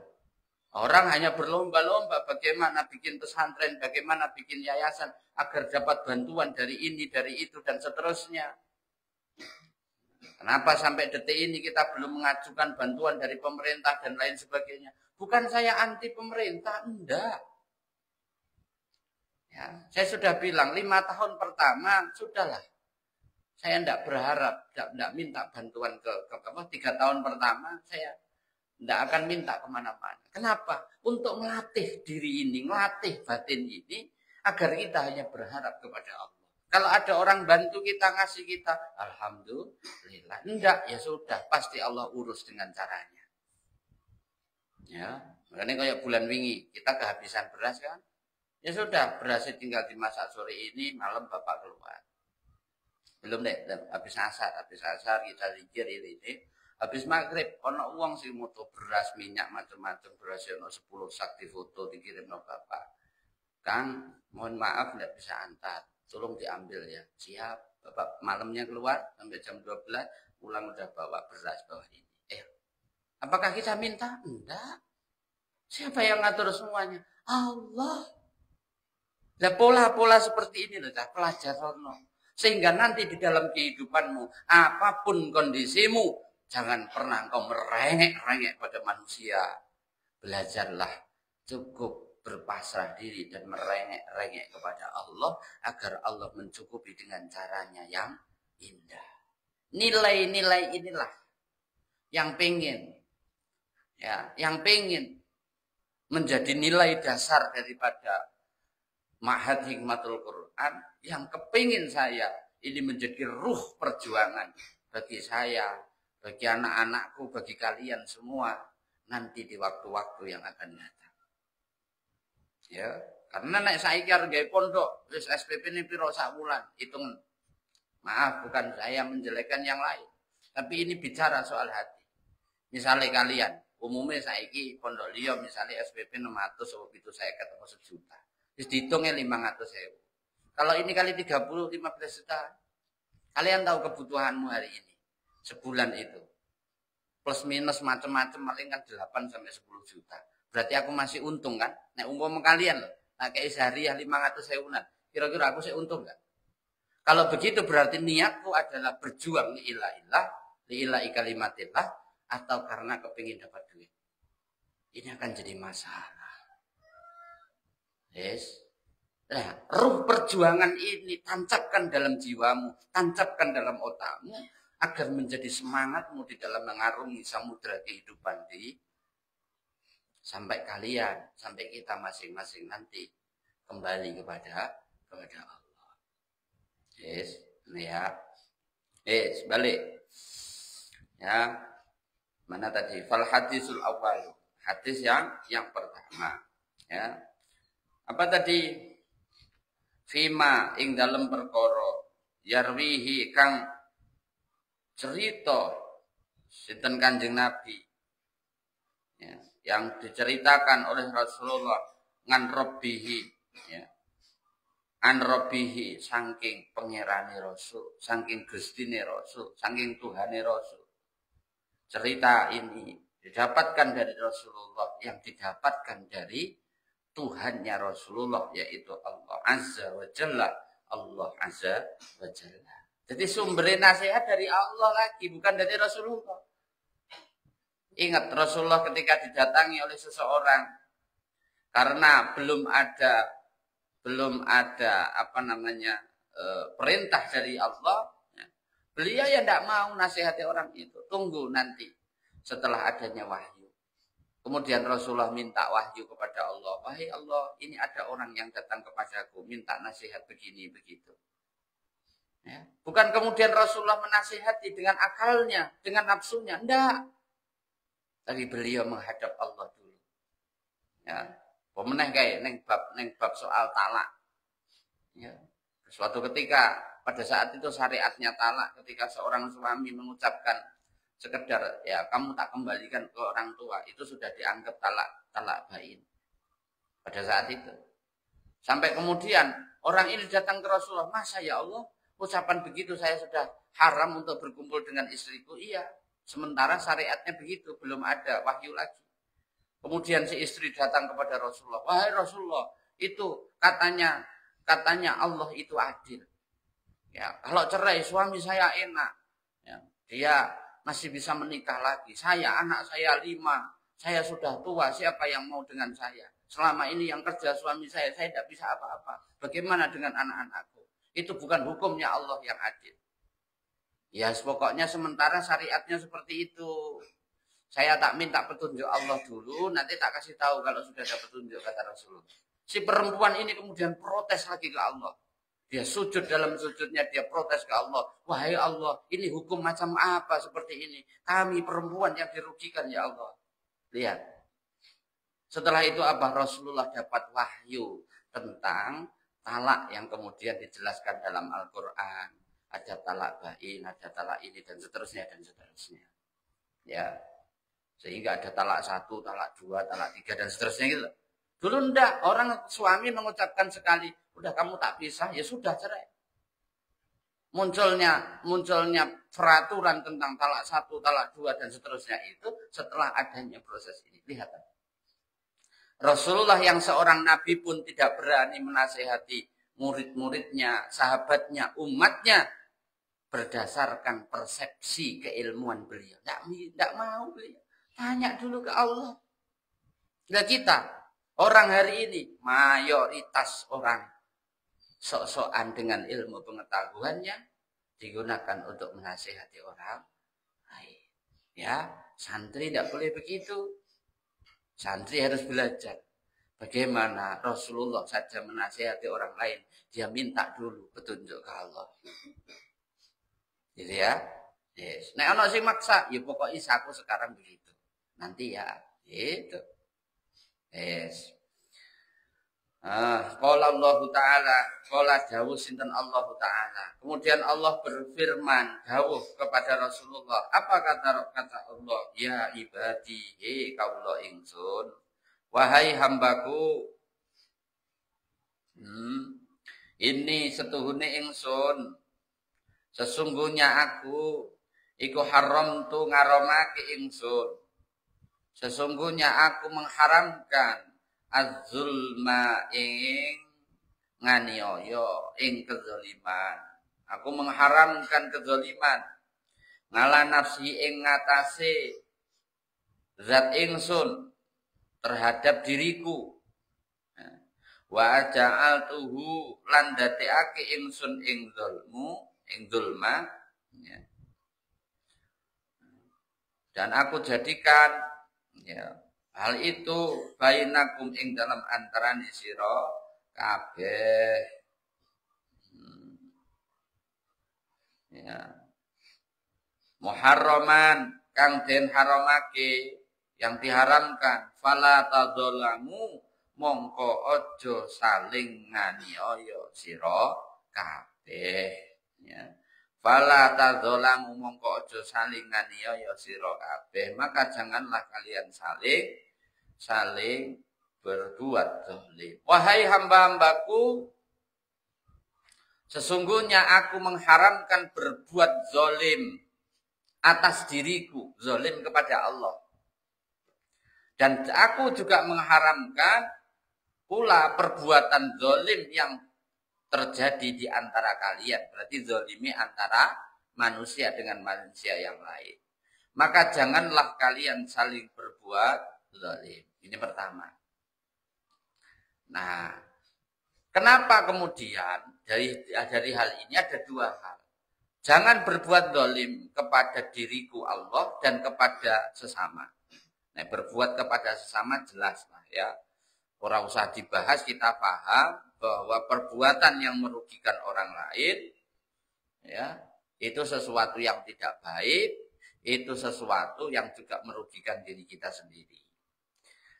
Speaker 1: Orang hanya berlomba-lomba bagaimana bikin pesantren, bagaimana bikin yayasan agar dapat bantuan dari ini, dari itu, dan seterusnya. Kenapa sampai detik ini kita belum mengajukan bantuan dari pemerintah dan lain sebagainya? Bukan saya anti pemerintah, enggak. Ya, saya sudah bilang 5 tahun pertama sudahlah. Saya tidak berharap, tidak minta bantuan ke 3 tahun pertama saya tidak akan minta kemana-mana. Kenapa? Untuk melatih diri ini, melatih batin ini agar kita hanya berharap kepada Allah. Kalau ada orang bantu kita, ngasih kita, alhamdulillah. Enggak, ya sudah, pasti Allah urus dengan caranya. Ya, makanya kayak bulan wingi, kita kehabisan beras kan? Ya sudah, berasnya tinggal dimasak sore ini, malam bapak keluar. Belum deh, habis asar kita zikir ini. Habis maghrib, ono uang sih moto beras, minyak, macam-macam, beras ono 10 sak di foto dikirim no bapak. Kang, mohon maaf tidak bisa antar, tolong diambil ya. Siap, bapak malamnya keluar sampai jam 12, pulang udah bawa beras bawa ini. Apakah kita minta? Enggak. Siapa yang ngatur semuanya? Allah. Nah, pola-pola seperti ini loh, pelajaran. Sehingga nanti di dalam kehidupanmu, apapun kondisimu, jangan pernah engkau merengek-rengek pada manusia. Belajarlah cukup berpasrah diri dan merengek-rengek kepada Allah agar Allah mencukupi dengan caranya yang indah. Nilai-nilai inilah yang pengen menjadi nilai dasar daripada Ma'had Hikmatul Quran, yang kepingin saya ini menjadi ruh perjuangan bagi saya, bagi anak-anakku, bagi kalian semua nanti di waktu-waktu yang akan datang. Ya, karena nek saiki arep gawe pondok, wis SPP ini piro sak wulan, hitung. Maaf, bukan saya menjelekkan yang lain, tapi ini bicara soal hati. Misalnya kalian, umumnya saiki pondok liya misalnya SPP 600 atau itu saya ketemu 1 juta. Terus dihitungnya 500.000. Kalau ini kali 30, 15 juta. Kalian tahu kebutuhanmu hari ini. Sebulan itu. Plus minus macam-macam paling kan 8 sampai 10 juta. Berarti aku masih untung kan? Nek umpama kalian loh, nah kayak sehari ya 500.000-an. Kira-kira aku sih untung enggak? Kalau begitu berarti niatku adalah berjuang lillahi kalimatillah, atau karena kepingin dapat duit. Ini akan jadi masalah. Yes. Nah, ruh perjuangan ini tancapkan dalam jiwamu, tancapkan dalam otakmu, agar menjadi semangatmu di dalam mengarungi samudera kehidupan sampai kalian, sampai kita masing-masing nanti kembali kepada Allah. Yes, ya. Yes, balik. Ya. Mana tadi? Fal hadisul awal. Hadis yang pertama. Ya. Apa tadi? Fima ing dalam perkara yarwihi kang cerita sinten Kanjeng Nabi. Ya, yang diceritakan oleh Rasulullah ngan robbihi, ya. An robbihi saking pangerane Rasul, saking Gustine Rasul, saking Tuhane Rasul. Cerita ini didapatkan dari Rasulullah, yang didapatkan dari Tuhannya Rasulullah, yaitu Allah Azza wa Jalla. Allah Azza wa Jalla. Jadi sumber nasihat dari Allah lagi, bukan dari Rasulullah. Ingat Rasulullah ketika didatangi oleh seseorang, karena belum ada perintah dari Allah, beliau ya tidak mau nasihati orang itu. Tunggu nanti setelah adanya wahyu. Kemudian Rasulullah minta wahyu kepada Allah. Wahai Allah, ini ada orang yang datang kepadaku, minta nasihat begini begitu. Ya. Bukan kemudian Rasulullah menasihati dengan akalnya, dengan nafsunya, enggak. Tapi beliau menghadap Allah dulu. Ya. Pemenang kayak neng bab soal talak. Ya. Suatu ketika pada saat itu syariatnya talak, ketika seorang suami mengucapkan sekedar ya kamu tak kembalikan ke orang tua, itu sudah dianggap talak bain pada saat itu. Sampai kemudian orang ini datang ke Rasulullah, masa ya Allah ucapan begitu saya sudah haram untuk berkumpul dengan istriku? Iya, sementara syariatnya begitu, belum ada wahyu lagi. Kemudian si istri datang kepada Rasulullah, wahai Rasulullah, itu katanya Allah itu adil. Ya, kalau cerai suami saya enak, ya, dia masih bisa menikah lagi. Anak saya 5, saya sudah tua, siapa yang mau dengan saya? Selama ini yang kerja suami saya tidak bisa apa-apa. Bagaimana dengan anak-anakku? Itu bukan hukumnya Allah yang adil. Ya, pokoknya sementara syariatnya seperti itu. Saya tak minta petunjuk Allah dulu, nanti tak kasih tahu kalau sudah ada petunjuk, kata Rasulullah. Si perempuan ini kemudian protes lagi ke Allah. Dia sujud dalam sujudnya, dia protes ke Allah. Wahai Allah, ini hukum macam apa seperti ini? Kami perempuan yang dirugikan ya Allah. Lihat. Setelah itu Abah Rasulullah dapat wahyu tentang talak yang kemudian dijelaskan dalam Al-Quran. Ada talak bain, ada talak ini, dan seterusnya, dan seterusnya. Ya. Sehingga ada talak 1, talak 2, talak 3, dan seterusnya gitu. Dulu enggak, orang suami mengucapkan sekali, udah kamu tak pisah, ya sudah cerai. Munculnya peraturan tentang talak 1, talak 2, dan seterusnya itu setelah adanya proses ini. Lihat. Rasulullah yang seorang nabi pun tidak berani menasihati murid-muridnya, sahabatnya, umatnya berdasarkan persepsi keilmuan beliau. Tidak mau beliau. Tanya dulu ke Allah. Nah kita, orang hari ini, mayoritas orang sok-sokan dengan ilmu pengetahuannya digunakan untuk menasihati orang lain. Ya, santri tidak boleh begitu. Santri harus belajar. Bagaimana Rasulullah saja menasihati orang lain, dia minta dulu petunjuk ke Allah. Gitu ya. Yes. Nek ana sing maksa, ya pokoknya aku sekarang begitu. Nanti ya, gitu. Yes. Qala Allah Ta'ala, qala dawuh sinten Allah Ta'ala. Kemudian Allah berfirman dawuh kepada Rasulullah. Apa kata Allah? Ya ibadi, kaula ingsun. Wahai hambaku. Ini setuhune ingsun. Sesungguhnya aku iku haram tu ngaramake ingsun. Sesungguhnya aku mengharamkan az-zulma ing nganiaya ing kezaliman. Aku mengharamkan kezaliman ngala nafsi ing ngatasé zat ingsun terhadap diriku. Wa ja'altuhu lan dadekake ingsun ing zulma ya. Dan aku jadikan ya, hal itu bainakum ing dalam antarane sira kabeh. Ya. Muharraman kang den haramake, yang diharamkan, fala tadzalamu mongko aja saling nganiaya sira kabeh. Ya. Fala tadzalamu mongko aja saling nganiaya sira kabeh, maka janganlah kalian saling berbuat zalim. Wahai hamba-hambaku, sesungguhnya aku mengharamkan berbuat zalim atas diriku, zalim kepada Allah. Dan aku juga mengharamkan pula perbuatan zalim yang terjadi di antara kalian. Berarti zalimi antara manusia dengan manusia yang lain. Maka janganlah kalian saling berbuat zalim. Ini pertama. Nah, kenapa kemudian dari hal ini ada dua hal. Jangan berbuat zalim kepada diriku Allah dan kepada sesama. Nah, berbuat kepada sesama jelaslah ya. Ora usah dibahas, kita paham bahwa perbuatan yang merugikan orang lain ya, itu sesuatu yang tidak baik, itu sesuatu yang juga merugikan diri kita sendiri.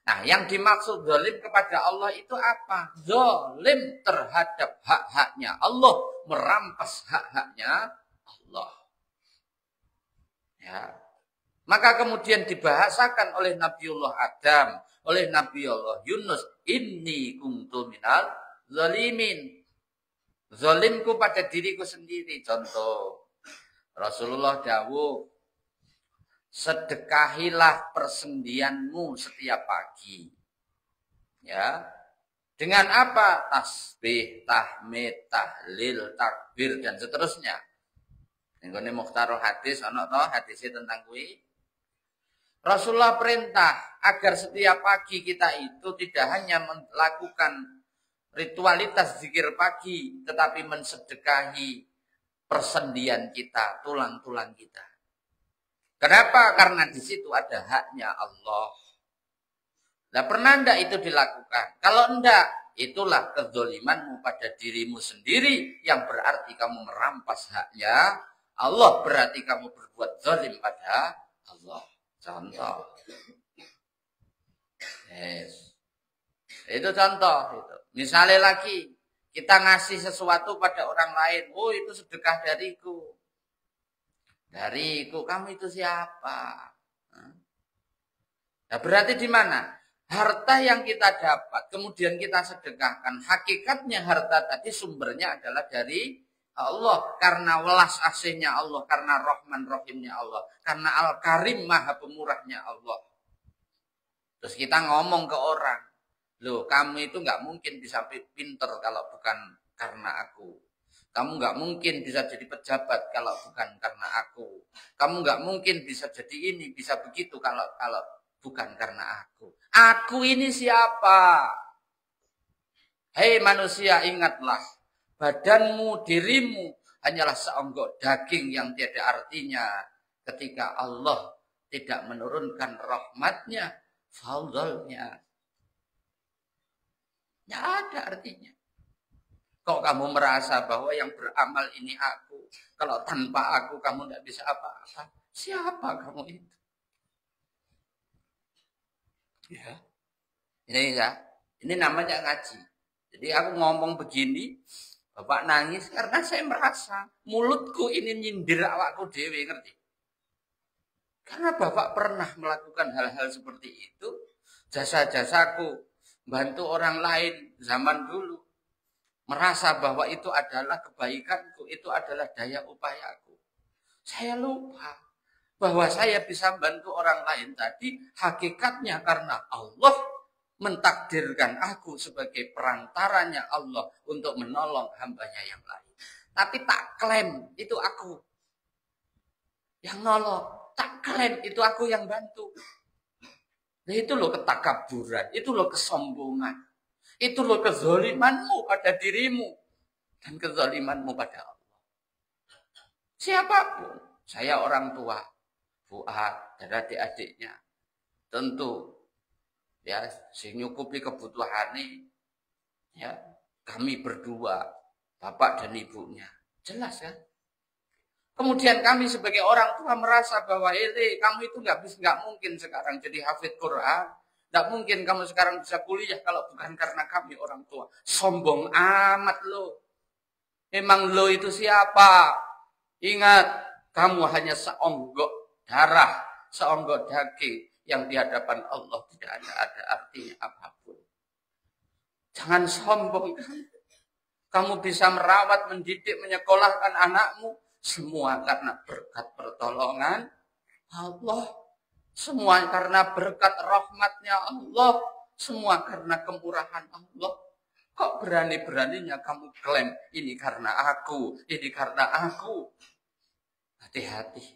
Speaker 1: Nah, yang dimaksud zalim kepada Allah itu apa? Zalim terhadap hak-haknya Allah, merampas hak-haknya Allah. Ya. Maka kemudian dibahasakan oleh Nabiullah Adam, oleh Nabiullah Yunus, inni kuntu minal zalimin. Zalimku pada diriku sendiri. Contoh, Rasulullah dawuh, sedekahilah persendianmu setiap pagi. Ya. Dengan apa? Tasbih, tahmid, tahlil, takbir, dan seterusnya. Ini mukhtarul hadis, ana to hadisnya tentang kuwi. Rasulullah perintah agar setiap pagi kita itu tidak hanya melakukan ritualitas zikir pagi, tetapi mensedekahi persendian kita, tulang-tulang kita. Kenapa? Karena di situ ada haknya Allah. Nah, pernah enggak itu dilakukan? Kalau enggak, itulah kezolimanmu pada dirimu sendiri yang berarti kamu merampas haknya Allah, berarti kamu berbuat zalim pada Allah. Contoh. Yes. Itu contoh itu. Misalnya lagi kita ngasih sesuatu pada orang lain, oh itu sedekah dariku. Dariku, kamu itu siapa? Nah, berarti di mana? Harta yang kita dapat, kemudian kita sedekahkan. Hakikatnya harta tadi sumbernya adalah dari Allah. Karena welas asihnya Allah, karena Rahman Rahimnya Allah, karena Al-Karim Maha Pemurahnya Allah. Terus kita ngomong ke orang, loh kamu itu nggak mungkin bisa pinter kalau bukan karena aku. Kamu nggak mungkin bisa jadi pejabat kalau bukan karena aku. Kamu nggak mungkin bisa jadi ini, bisa begitu kalau bukan karena aku. Aku ini siapa? Hei manusia, ingatlah. Badanmu, dirimu hanyalah seonggok daging yang tiada artinya ketika Allah tidak menurunkan rahmatnya, fadlnya. Tidak ada artinya. Kok kamu merasa bahwa yang beramal ini aku? Kalau tanpa aku kamu tidak bisa apa-apa. Siapa kamu itu? Ya. Ini namanya ngaji. Jadi aku ngomong begini, Bapak nangis karena saya merasa mulutku ini nyindir awakku dewe, ngerti? Karena Bapak pernah melakukan hal-hal seperti itu, jasa-jasaku, bantu orang lain zaman dulu. Merasa bahwa itu adalah kebaikanku, itu adalah daya upayaku. Saya lupa bahwa saya bisa bantu orang lain tadi hakikatnya karena Allah mentakdirkan aku sebagai perantaranya Allah untuk menolong hambanya yang lain. Tapi tak klaim itu aku yang nolong, tak klaim itu aku yang bantu. Nah, itu loh ketakaburan, itu loh kesombongan. Itu loh kezalimanmu pada dirimu dan kezalimanmu pada Allah. Siapapun, saya orang tua, Fuad dan adik-adiknya, tentu ya sing nyukupi kebutuhannya ya kami berdua, bapak dan ibunya, jelas kan? Kemudian kami sebagai orang tua merasa bahwa kamu itu nggak mungkin sekarang jadi hafid Quran. Tidak mungkin kamu sekarang bisa kuliah kalau bukan karena kami orang tua. Sombong amat lo. Memang lo itu siapa? Ingat, kamu hanya seonggok darah, seonggok daging yang di hadapan Allah tidak ada artinya apapun. Jangan sombong. Kamu bisa merawat, mendidik, menyekolahkan anakmu. Semua karena berkat pertolongan Allah. Semua karena berkat rahmatnya Allah. Semua karena kemurahan Allah. Kok berani-beraninya kamu klaim ini karena aku, ini karena aku. Hati-hati.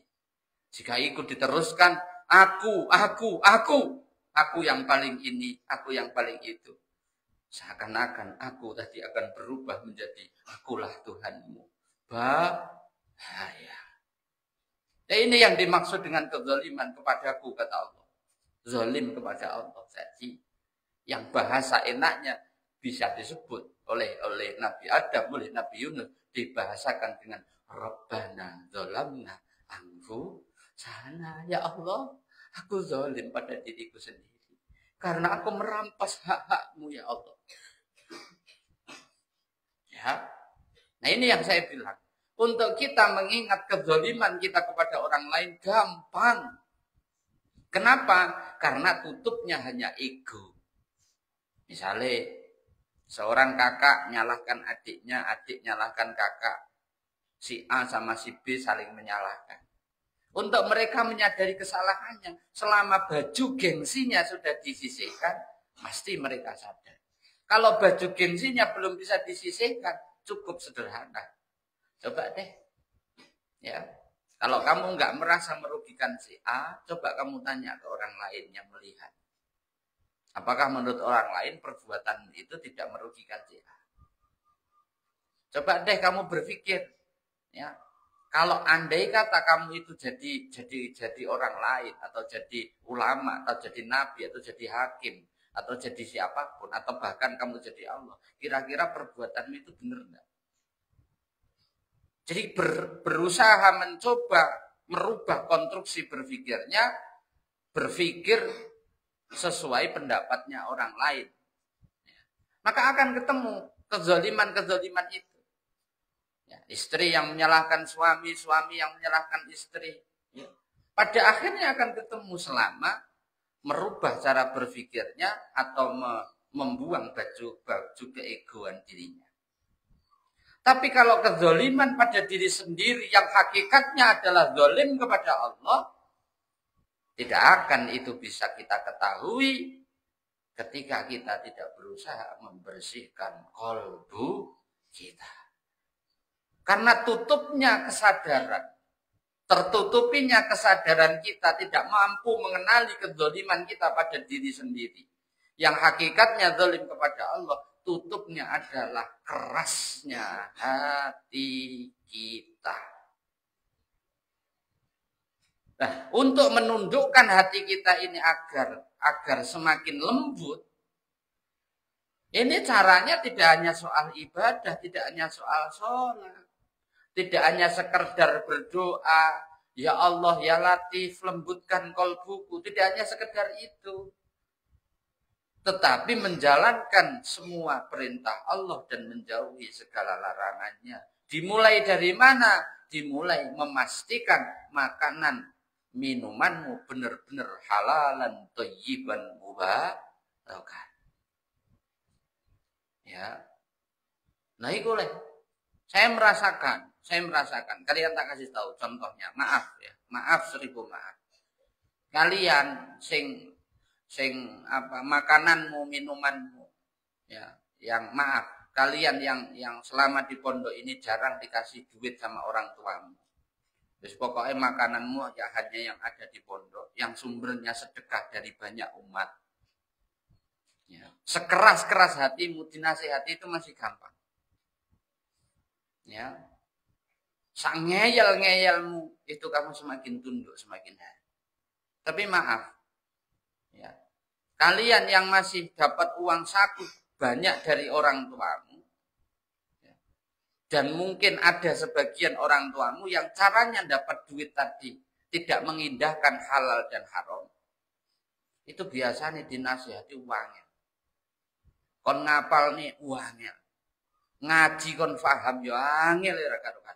Speaker 1: Jika ikut diteruskan, aku yang paling ini, aku yang paling itu. Seakan-akan aku tadi akan berubah menjadi akulah Tuhanmu. Bahaya. Ini yang dimaksud dengan kezaliman kepadaku, kata Allah. Zalim kepada Allah jadi. Yang bahasa enaknya bisa disebut oleh Nabi Adam, oleh Nabi Yunus. Dibahasakan dengan Rabbana zalamna anfusana. Ya Allah, aku zalim pada diriku sendiri. Karena aku merampas hak-hakmu, ya Allah. Ya. Nah ini yang saya bilang. Untuk kita mengingat kezaliman kita kepada orang lain gampang. Kenapa? Karena tutupnya hanya ego. Misalnya seorang kakak nyalahkan adiknya, adik nyalahkan kakak. Si A sama si B saling menyalahkan. Untuk mereka menyadari kesalahannya, selama baju gengsinya sudah disisihkan, pasti mereka sadar. Kalau baju gengsinya belum bisa disisihkan, cukup sederhana. Coba deh, ya. Kalau kamu nggak merasa merugikan si A, coba kamu tanya ke orang lain yang melihat. Apakah menurut orang lain perbuatan itu tidak merugikan si A? Coba deh kamu berpikir, ya. Kalau andai kata kamu itu jadi orang lain, atau jadi ulama, atau jadi nabi, atau jadi hakim, atau jadi siapapun, atau bahkan kamu jadi Allah, kira-kira perbuatanmu itu benar enggak? Jadi berusaha mencoba merubah konstruksi berpikirnya, berpikir sesuai pendapatnya orang lain. Maka akan ketemu kezaliman-kezaliman itu. Ya, istri yang menyalahkan suami, suami yang menyalahkan istri. Ya. Pada akhirnya akan ketemu selama merubah cara berpikirnya atau membuang baju keegoan dirinya. Tapi kalau kezaliman pada diri sendiri yang hakikatnya adalah zalim kepada Allah, tidak akan itu bisa kita ketahui ketika kita tidak berusaha membersihkan qalbu kita. Karena tutupnya kesadaran, tertutupinya kesadaran kita tidak mampu mengenali kezaliman kita pada diri sendiri. Yang hakikatnya zalim kepada Allah, tutupnya adalah kerasnya hati kita. Nah, untuk menundukkan hati kita ini agar semakin lembut, ini caranya tidak hanya soal ibadah, tidak hanya soal sholat. Tidak hanya sekedar berdoa, ya Allah, ya Latif, lembutkan qalbuku. Tidak hanya sekedar itu. Tetapi menjalankan semua perintah Allah dan menjauhi segala larangannya. Dimulai dari mana? Dimulai memastikan makanan, minumanmu benar-benar halalan, thayyiban, mubarakan. Ya. Nah, itu Saya merasakan, kalian tak kasih tahu contohnya, maaf ya, maaf 1000 maaf. Kalian sing makananmu, minumanmu, ya, yang maaf, kalian yang selama di pondok ini jarang dikasih duit sama orang tuamu. Terus pokoknya makananmu ya hanya yang ada di pondok, yang sumbernya sedekah dari banyak umat. Ya. Sekeras-keras hatimu dinasihati itu masih gampang. Ya. Sang ngeyel-ngeyelmu itu kamu semakin tunduk, semakin hari. Tapi maaf, ya, kalian yang masih dapat uang saku banyak dari orang tuamu, ya, dan mungkin ada sebagian orang tuamu yang caranya dapat duit tadi tidak mengindahkan halal dan haram, itu biasanya dinasihati uangnya. Kon ngapal nih uangnya, ngaji kon faham ya angel ya karo-karo.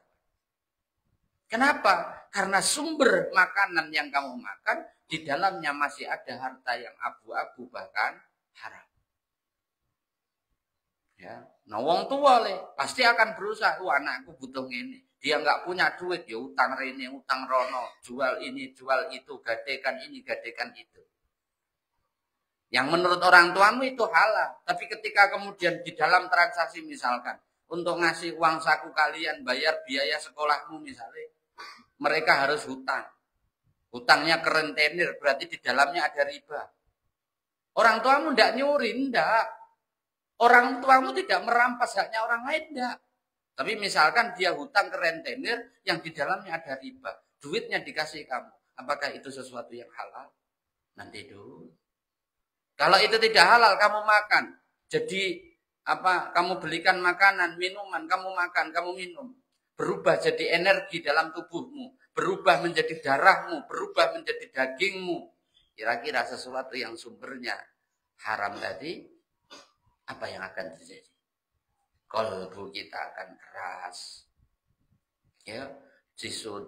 Speaker 1: Kenapa? Karena sumber makanan yang kamu makan di dalamnya masih ada harta yang abu-abu bahkan haram. Ya, nah wong tua pasti akan berusaha, anakku butuh ini. Dia nggak punya duit, ya utang rene, utang rono, jual ini, jual itu, gadekan ini, gadekan itu. Yang menurut orang tuamu itu halal, tapi ketika kemudian di dalam transaksi misalkan untuk ngasih uang saku kalian bayar biaya sekolahmu misalnya, mereka harus hutang. Hutangnya ke rentenir, berarti di dalamnya ada riba. Orang tuamu tidak nyuri, tidak. Orang tuamu tidak merampas haknya orang lain, tidak. Tapi misalkan dia hutang ke rentenir yang di dalamnya ada riba. Duitnya dikasih kamu. Apakah itu sesuatu yang halal? Nanti dulu. Kalau itu tidak halal, kamu makan. Jadi kamu belikan makanan, minuman, kamu makan, kamu minum. Berubah jadi energi dalam tubuhmu, berubah menjadi darahmu, berubah menjadi dagingmu. Kira-kira sesuatu yang sumbernya haram tadi, apa yang akan terjadi? Kalbu kita akan keras. Ya,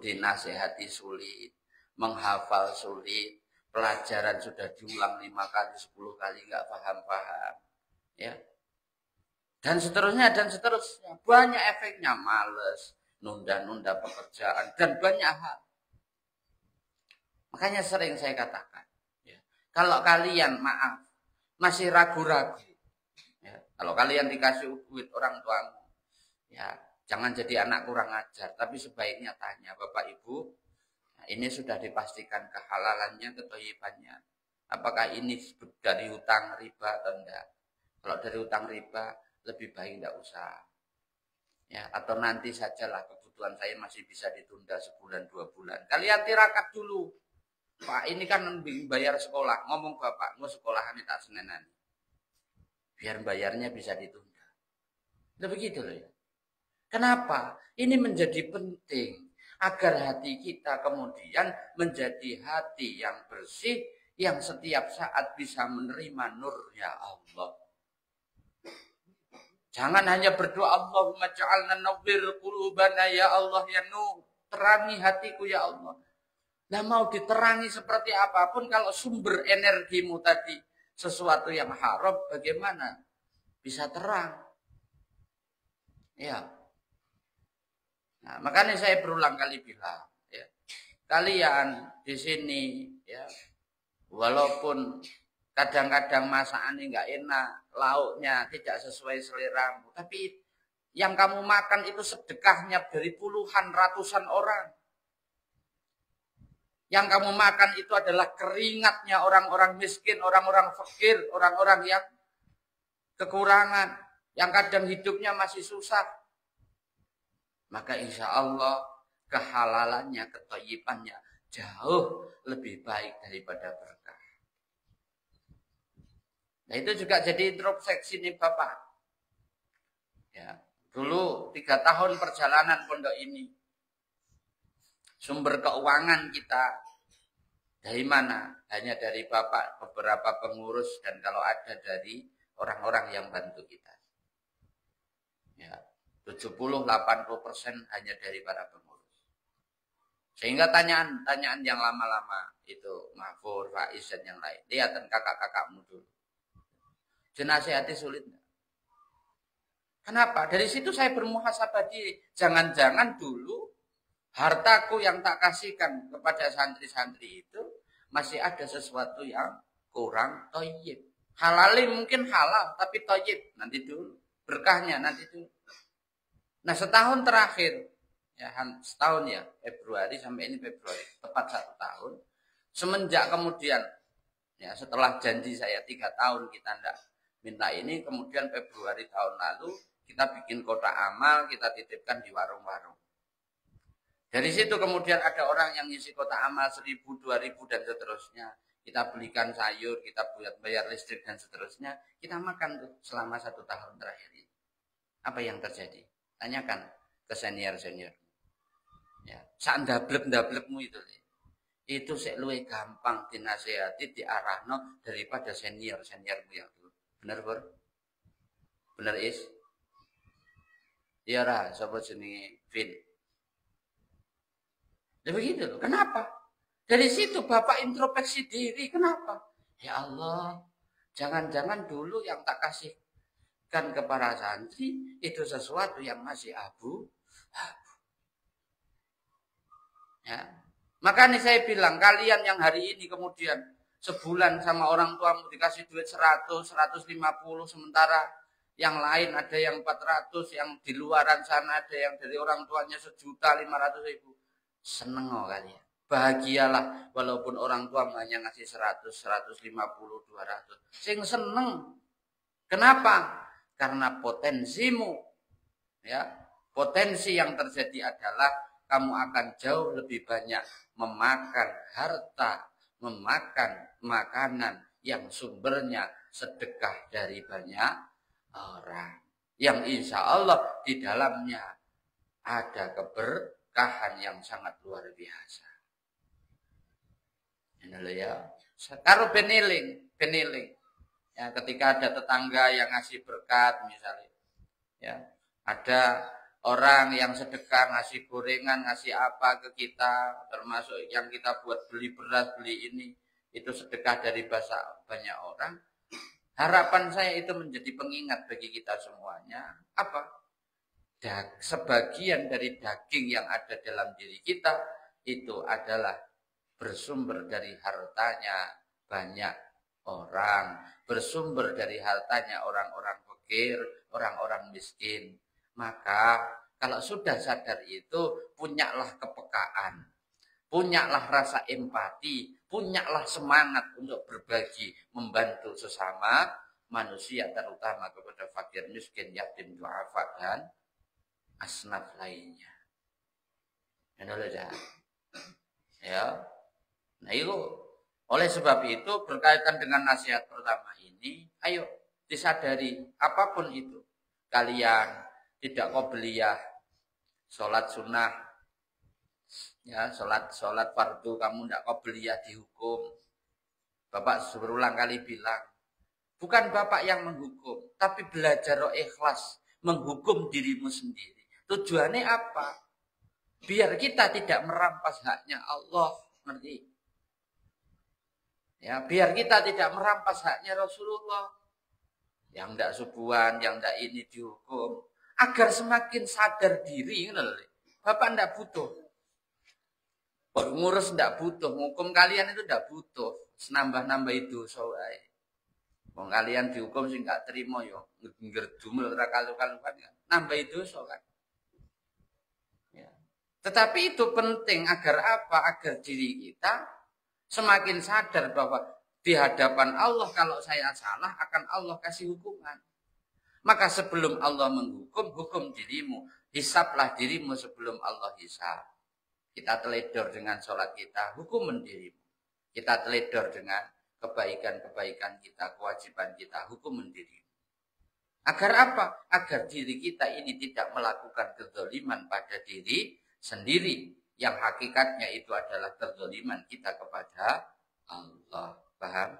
Speaker 1: dinasehati sulit, menghafal sulit, pelajaran sudah diulang 5 kali, 10 kali nggak paham-paham. Ya. Dan seterusnya. Banyak efeknya, males, nunda-nunda pekerjaan, dan banyak hal. Makanya sering saya katakan, ya, kalau kalian masih ragu-ragu, ya, kalau kalian dikasih duit orang tuamu, ya, jangan jadi anak kurang ajar, tapi sebaiknya tanya, Bapak Ibu, nah, ini sudah dipastikan kehalalannya, kethayyibannya. Apakah ini dari hutang riba atau enggak? Kalau dari hutang riba, lebih baik tidak usah. Ya, atau nanti sajalah, kebutuhan saya masih bisa ditunda sebulan 2 bulan. Kalian tirakat dulu. Pak, ini kan bayar sekolah. Ngomong Bapak, mau sekolahan tak senenan. biar bayarnya bisa ditunda. Nah, begitu loh ya. Kenapa? Ini menjadi penting agar hati kita kemudian menjadi hati yang bersih, yang setiap saat bisa menerima nurnya Allah. Jangan hanya berdoa Allahumma ja'alna nawwir qulubana ya Allah ya nur, terangi hatiku ya Allah. Nah, mau diterangi seperti apapun kalau sumber energimu tadi sesuatu yang haram, bagaimana bisa terang? Ya. Nah, makanya saya berulang kali bilang, ya, kalian di sini, ya, walaupun kadang-kadang masakannya nggak enak, lauknya tidak sesuai seleramu, tapi yang kamu makan itu sedekahnya dari puluhan, ratusan orang. Yang kamu makan itu adalah keringatnya orang-orang miskin, orang-orang fakir, orang-orang yang kekurangan, yang kadang hidupnya masih susah. Maka insya Allah kehalalannya, kethayyibannya jauh lebih baik daripada berkah. Nah, itu juga jadi introspeksi nih Bapak. Ya, dulu 3 tahun perjalanan pondok ini, sumber keuangan kita dari mana? Hanya dari Bapak, beberapa pengurus, dan kalau ada dari orang-orang yang bantu kita. Ya, 70-80% hanya dari para pengurus. Sehingga tanyaan-tanyaan yang lama-lama itu Mahfur, Faiz dan yang lain. Lihatan kakak-kakakmu dulu. Dinasihati sulit enggak? Kenapa? Dari situ saya bermuhasabah diri. Jangan-jangan dulu hartaku yang tak kasihkan kepada santri-santri itu masih ada sesuatu yang kurang thayyib. Halali mungkin halal, tapi thayyib nanti dulu. Berkahnya nanti dulu. Nah, setahun terakhir, ya setahun ya, Februari sampai ini Februari, tepat 1 tahun. Semenjak kemudian, ya setelah janji saya 3 tahun kita tidak minta ini, kemudian Februari tahun lalu kita bikin kotak amal, kita titipkan di warung-warung. Dari situ kemudian ada orang yang ngisi kotak amal 1.000, 2.000 dan seterusnya. Kita belikan sayur, kita buat bayar listrik dan seterusnya. Kita makan tuh selama 1 tahun terakhir ini. Apa yang terjadi? Tanyakan ke senior-senior. Ya, sak ndablek-ndabлекmu itu sik luwih gampang dinasehati, diarahno daripada senior-seniormu yang dulu. Bener, Bur? Bener, Is? Iya ra, sapa jenenge Vin. Ya begitu loh. Kenapa? Dari situ Bapak introspeksi diri. Kenapa? Ya Allah, jangan-jangan dulu yang tak kasihkan ke para santri itu sesuatu yang masih abu. Ya. Makanya saya bilang, kalian yang hari ini kemudian sebulan sama orang tuamu dikasih duit 100, 150, sementara yang lain ada yang 400, yang di luaran sana ada yang dari orang tuanya 1.500.000. Seneng kok kalian. Bahagialah walaupun orang tua hanya ngasih 100, 150, 200. Sing seneng. Kenapa? Karena potensimu, ya, potensi yang terjadi adalah kamu akan jauh lebih banyak memakan harta, memakan makanan yang sumbernya sedekah dari banyak orang. Yang insya Allah di dalamnya ada keberkahan yang sangat luar biasa. Ini loh ya. Karo beniling. Ya, ketika ada tetangga yang ngasih berkat misalnya, ya, ada orang yang sedekah ngasih gorengan, ngasih apa ke kita, termasuk yang kita buat beli beras, beli ini, itu sedekah dari banyak orang. Harapan saya itu menjadi pengingat bagi kita semuanya. Apa? Sebagian dari daging yang ada dalam diri kita itu adalah bersumber dari hartanya banyak orang, bersumber dari hartanya orang-orang fakir, orang-orang miskin. Maka kalau sudah sadar itu, punyalah kepekaan, punyalah rasa empati, punyalah semangat untuk berbagi, membantu sesama manusia, terutama kepada fakir, miskin, yatim, duafa, dan asnaf lainnya. Ya. Nah itu, oleh sebab itu berkaitan dengan nasihat pertama ini, ayo disadari apapun itu. Kalian tidak qobliyah, sholat sunnah, ya sholat fardu kamu tidak qobliyah dihukum. Bapak berulang kali bilang, bukan Bapak yang menghukum, tapi belajar ikhlas, menghukum dirimu sendiri. Tujuannya apa? Biar kita tidak merampas haknya Allah, ngerti? Ya, biar kita tidak merampas haknya Rasulullah. Yang tidak subuhan, yang tidak ini dihukum. Agar semakin sadar diri. Bapak tidak butuh. Ngurus tidak butuh. Hukum kalian itu tidak butuh. Senambah-nambah itu. Wong kalian dihukum sih nggak terima yo. Ngerdumel kalu-kalu kan. Nambah itu kan. Ya. Tetapi itu penting agar apa? Agar diri kita semakin sadar bahwa di hadapan Allah kalau saya salah akan Allah kasih hukuman. Maka sebelum Allah menghukum, hukum dirimu. Hisablah dirimu sebelum Allah hisab. Kita teledor dengan sholat kita, hukum dirimu. Kita teledor dengan kebaikan-kebaikan kita, kewajiban kita, hukum dirimu. Agar apa? Agar diri kita ini tidak melakukan kezaliman pada diri sendiri. Yang hakikatnya itu adalah kezaliman kita kepada Allah. Paham?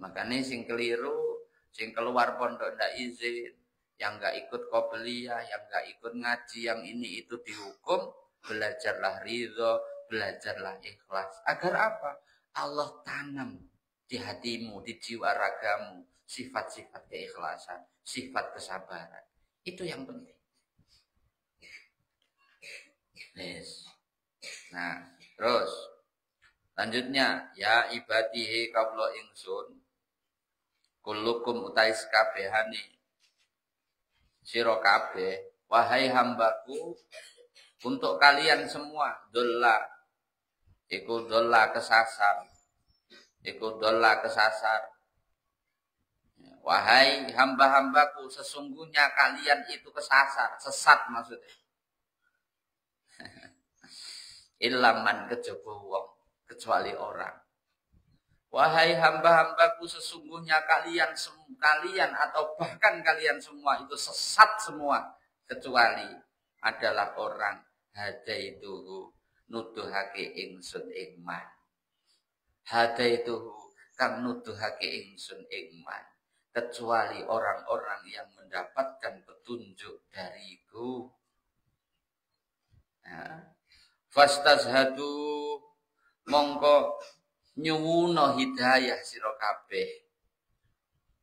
Speaker 1: Makanya sing keliru, sing keluar pondok ndak izin, yang nggak ikut qobliyah, yang nggak ikut ngaji, yang ini itu dihukum, belajarlah ridho, belajarlah ikhlas. Agar apa? Allah tanam di hatimu, di jiwa ragamu, sifat-sifat keikhlasan, sifat kesabaran. Itu yang penting. Yes. Nah, terus lanjutnya, ya ibadihi kawula ingsun kullukum utais kabehane sira kabeh, wahai hambaku, untuk kalian semua dolla iku dolla kesasar, iku dolla kesasar. Wahai hamba-hambaku, sesungguhnya kalian itu kesasar, sesat maksudnya. Ilaman kejaba wong, kecuali orang. Wahai hamba-hambaku, sesungguhnya kalian atau bahkan kalian semua itu sesat semua, kecuali adalah orang hadaituhu nuduhake ingsun iman. Hadaituhu kang nuduhake ingsun iman, kecuali orang-orang yang mendapatkan petunjuk dariku. Nah, fastazhadu mongko nyuwuna hidayah sira kabeh.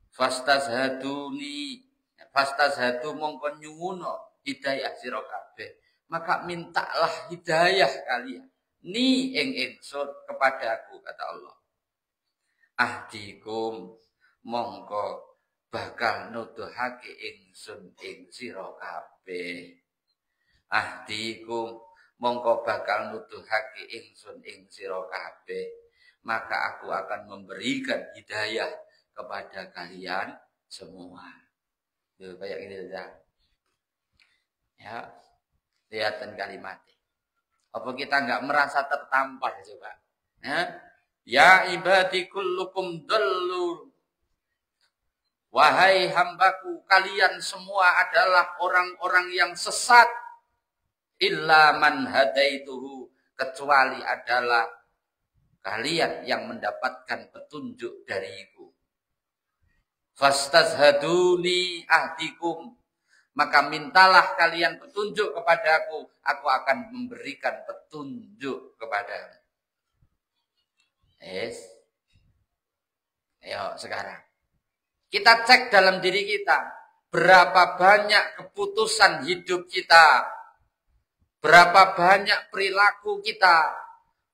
Speaker 1: Fastazhadu mongko nyuwuna hidayah sira kabeh. Maka mintalah hidayah kalian ni ing ingsun kepadaku, kata Allah. Ahdikum mongko bakal nuduhake ingsun ing sira kabeh. Ahdikum mongko bakal nuduhake ingsun ing sira kabeh, maka aku akan memberikan hidayah kepada kalian semua. Tuh, kayak gini saja. Ya, lihatan kalimatnya. Apa kita nggak merasa tertampar coba? Ya ibadi kullukum dallu. Wahai hambaku, kalian semua adalah orang-orang yang sesat. Illa man hadaituhu, kecuali adalah kalian yang mendapatkan petunjuk dariku. Fastazhaduni ahdikum, maka mintalah kalian petunjuk kepadaku, aku akan memberikan petunjuk kepadamu. Yes. Ayo sekarang kita cek dalam diri kita, berapa banyak keputusan hidup kita, berapa banyak perilaku kita,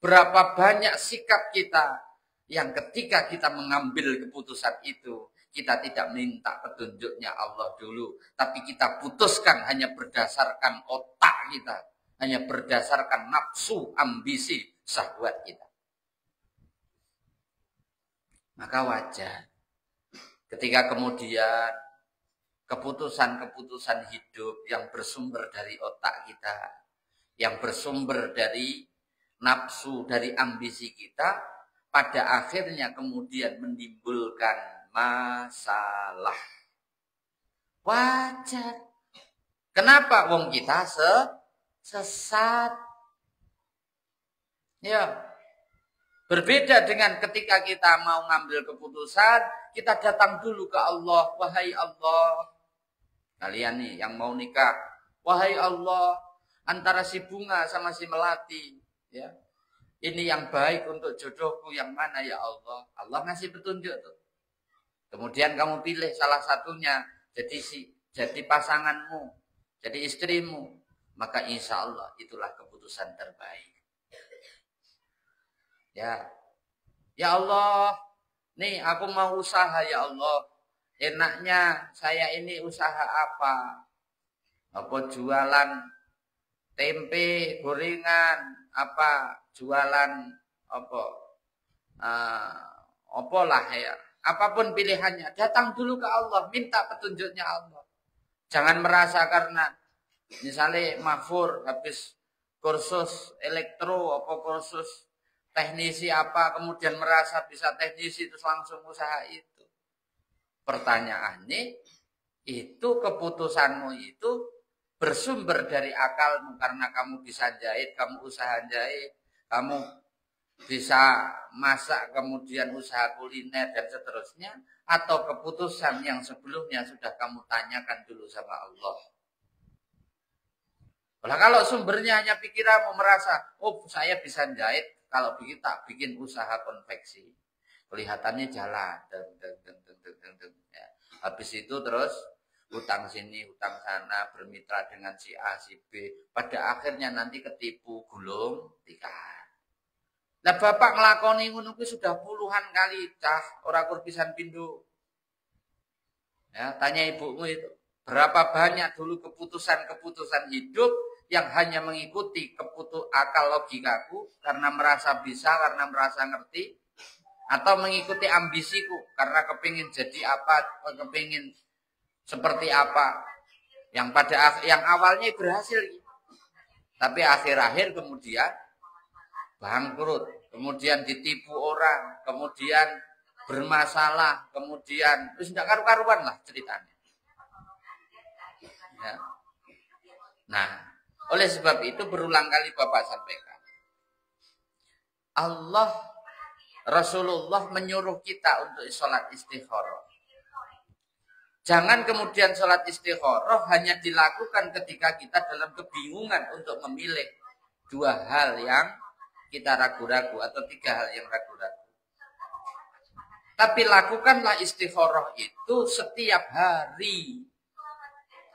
Speaker 1: berapa banyak sikap kita yang ketika kita mengambil keputusan itu, kita tidak minta petunjuknya Allah dulu, tapi kita putuskan hanya berdasarkan otak kita, hanya berdasarkan nafsu, ambisi, syahwat kita. Maka wajar ketika kemudian keputusan-keputusan hidup yang bersumber dari otak kita, yang bersumber dari nafsu, dari ambisi kita, pada akhirnya kemudian menimbulkan masalah. Wajar. Kenapa? Wong kita sesat. Ya. Berbeda dengan ketika kita mau ngambil keputusan, kita datang dulu ke Allah. Wahai Allah, kalian nih yang mau nikah, wahai Allah, antara si bunga sama si melati, ya, ini yang baik untuk jodohku yang mana ya Allah? Allah ngasih petunjuk tuh. Kemudian kamu pilih salah satunya jadi pasanganmu, jadi istrimu, maka insya Allah itulah keputusan terbaik. Ya Allah, nih aku mau usaha ya Allah. Enaknya saya ini usaha apa? Apa jualan tempe gorengan? Apa jualan apa? Apalah ya. Apapun pilihannya, datang dulu ke Allah, minta petunjuknya Allah. Jangan merasa karena misalnya Mahfur habis kursus elektro apa kursus teknisi apa, kemudian merasa bisa teknisi terus langsung usaha itu. Pertanyaannya, itu keputusanmu itu bersumber dari akalmu karena kamu bisa jahit, kamu usaha jahit, kamu bisa masak, kemudian usaha kuliner dan seterusnya, atau keputusan yang sebelumnya sudah kamu tanyakan dulu sama Allah. Nah, kalau sumbernya hanya pikiranmu merasa, oh saya bisa jahit, kalau kita bikin usaha konveksi, kelihatannya jalan, ya. Habis itu terus hutang sini, hutang sana, bermitra dengan si A, si B, pada akhirnya nanti ketipu, gulung tikar. Nah bapak ngelakoni ngono kuwi sudah puluhan kali cah, ora kurpisan pindho. Ya, tanya ibumu itu, berapa banyak dulu keputusan-keputusan hidup yang hanya mengikuti akal logikaku karena merasa bisa, karena merasa ngerti, atau mengikuti ambisiku karena kepingin jadi apa, kepingin seperti apa, yang awalnya berhasil, tapi akhir-akhir kemudian bangkrut, kemudian ditipu orang, kemudian bermasalah, kemudian terus tidak karu-karuan lah ceritanya. Ya. Nah, oleh sebab itu berulang kali Bapak sampaikan. Rasulullah menyuruh kita untuk sholat istikharah. Jangan kemudian sholat istikharah hanya dilakukan ketika kita dalam kebingungan untuk memilih dua hal yang kita ragu-ragu atau tiga hal yang ragu-ragu. Tapi lakukanlah istikharah itu setiap hari.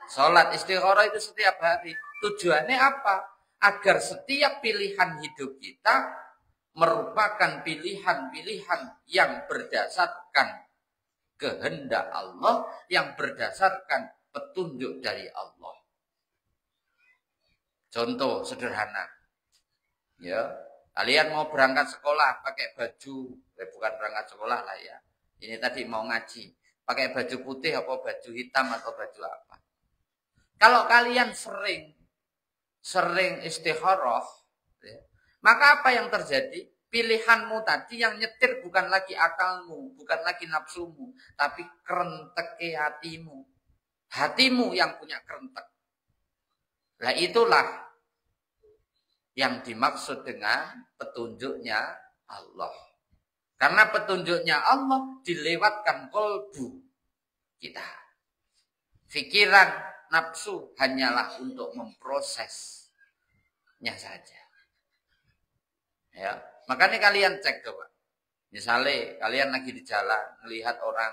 Speaker 1: Sholat istikharah itu setiap hari. Tujuannya apa? Agar setiap pilihan hidup kita merupakan pilihan-pilihan yang berdasarkan kehendak Allah, yang berdasarkan petunjuk dari Allah. Contoh sederhana. Ya, kalian mau berangkat sekolah pakai baju, bukan berangkat sekolah lah ya. Ini tadi mau ngaji, pakai baju putih apa baju hitam atau baju apa. Kalau kalian sering istikharah, ya, maka apa yang terjadi? Pilihanmu tadi yang nyetir bukan lagi akalmu, bukan lagi nafsumu, tapi kerentek hatimu. Hatimu yang punya kerentek. Nah itulah yang dimaksud dengan petunjuknya Allah. Karena petunjuknya Allah dilewatkan kolbu kita. Pikiran nafsu hanyalah untuk memprosesnya saja. Ya, makanya kalian cek coba. Misalnya kalian lagi di jalan, melihat orang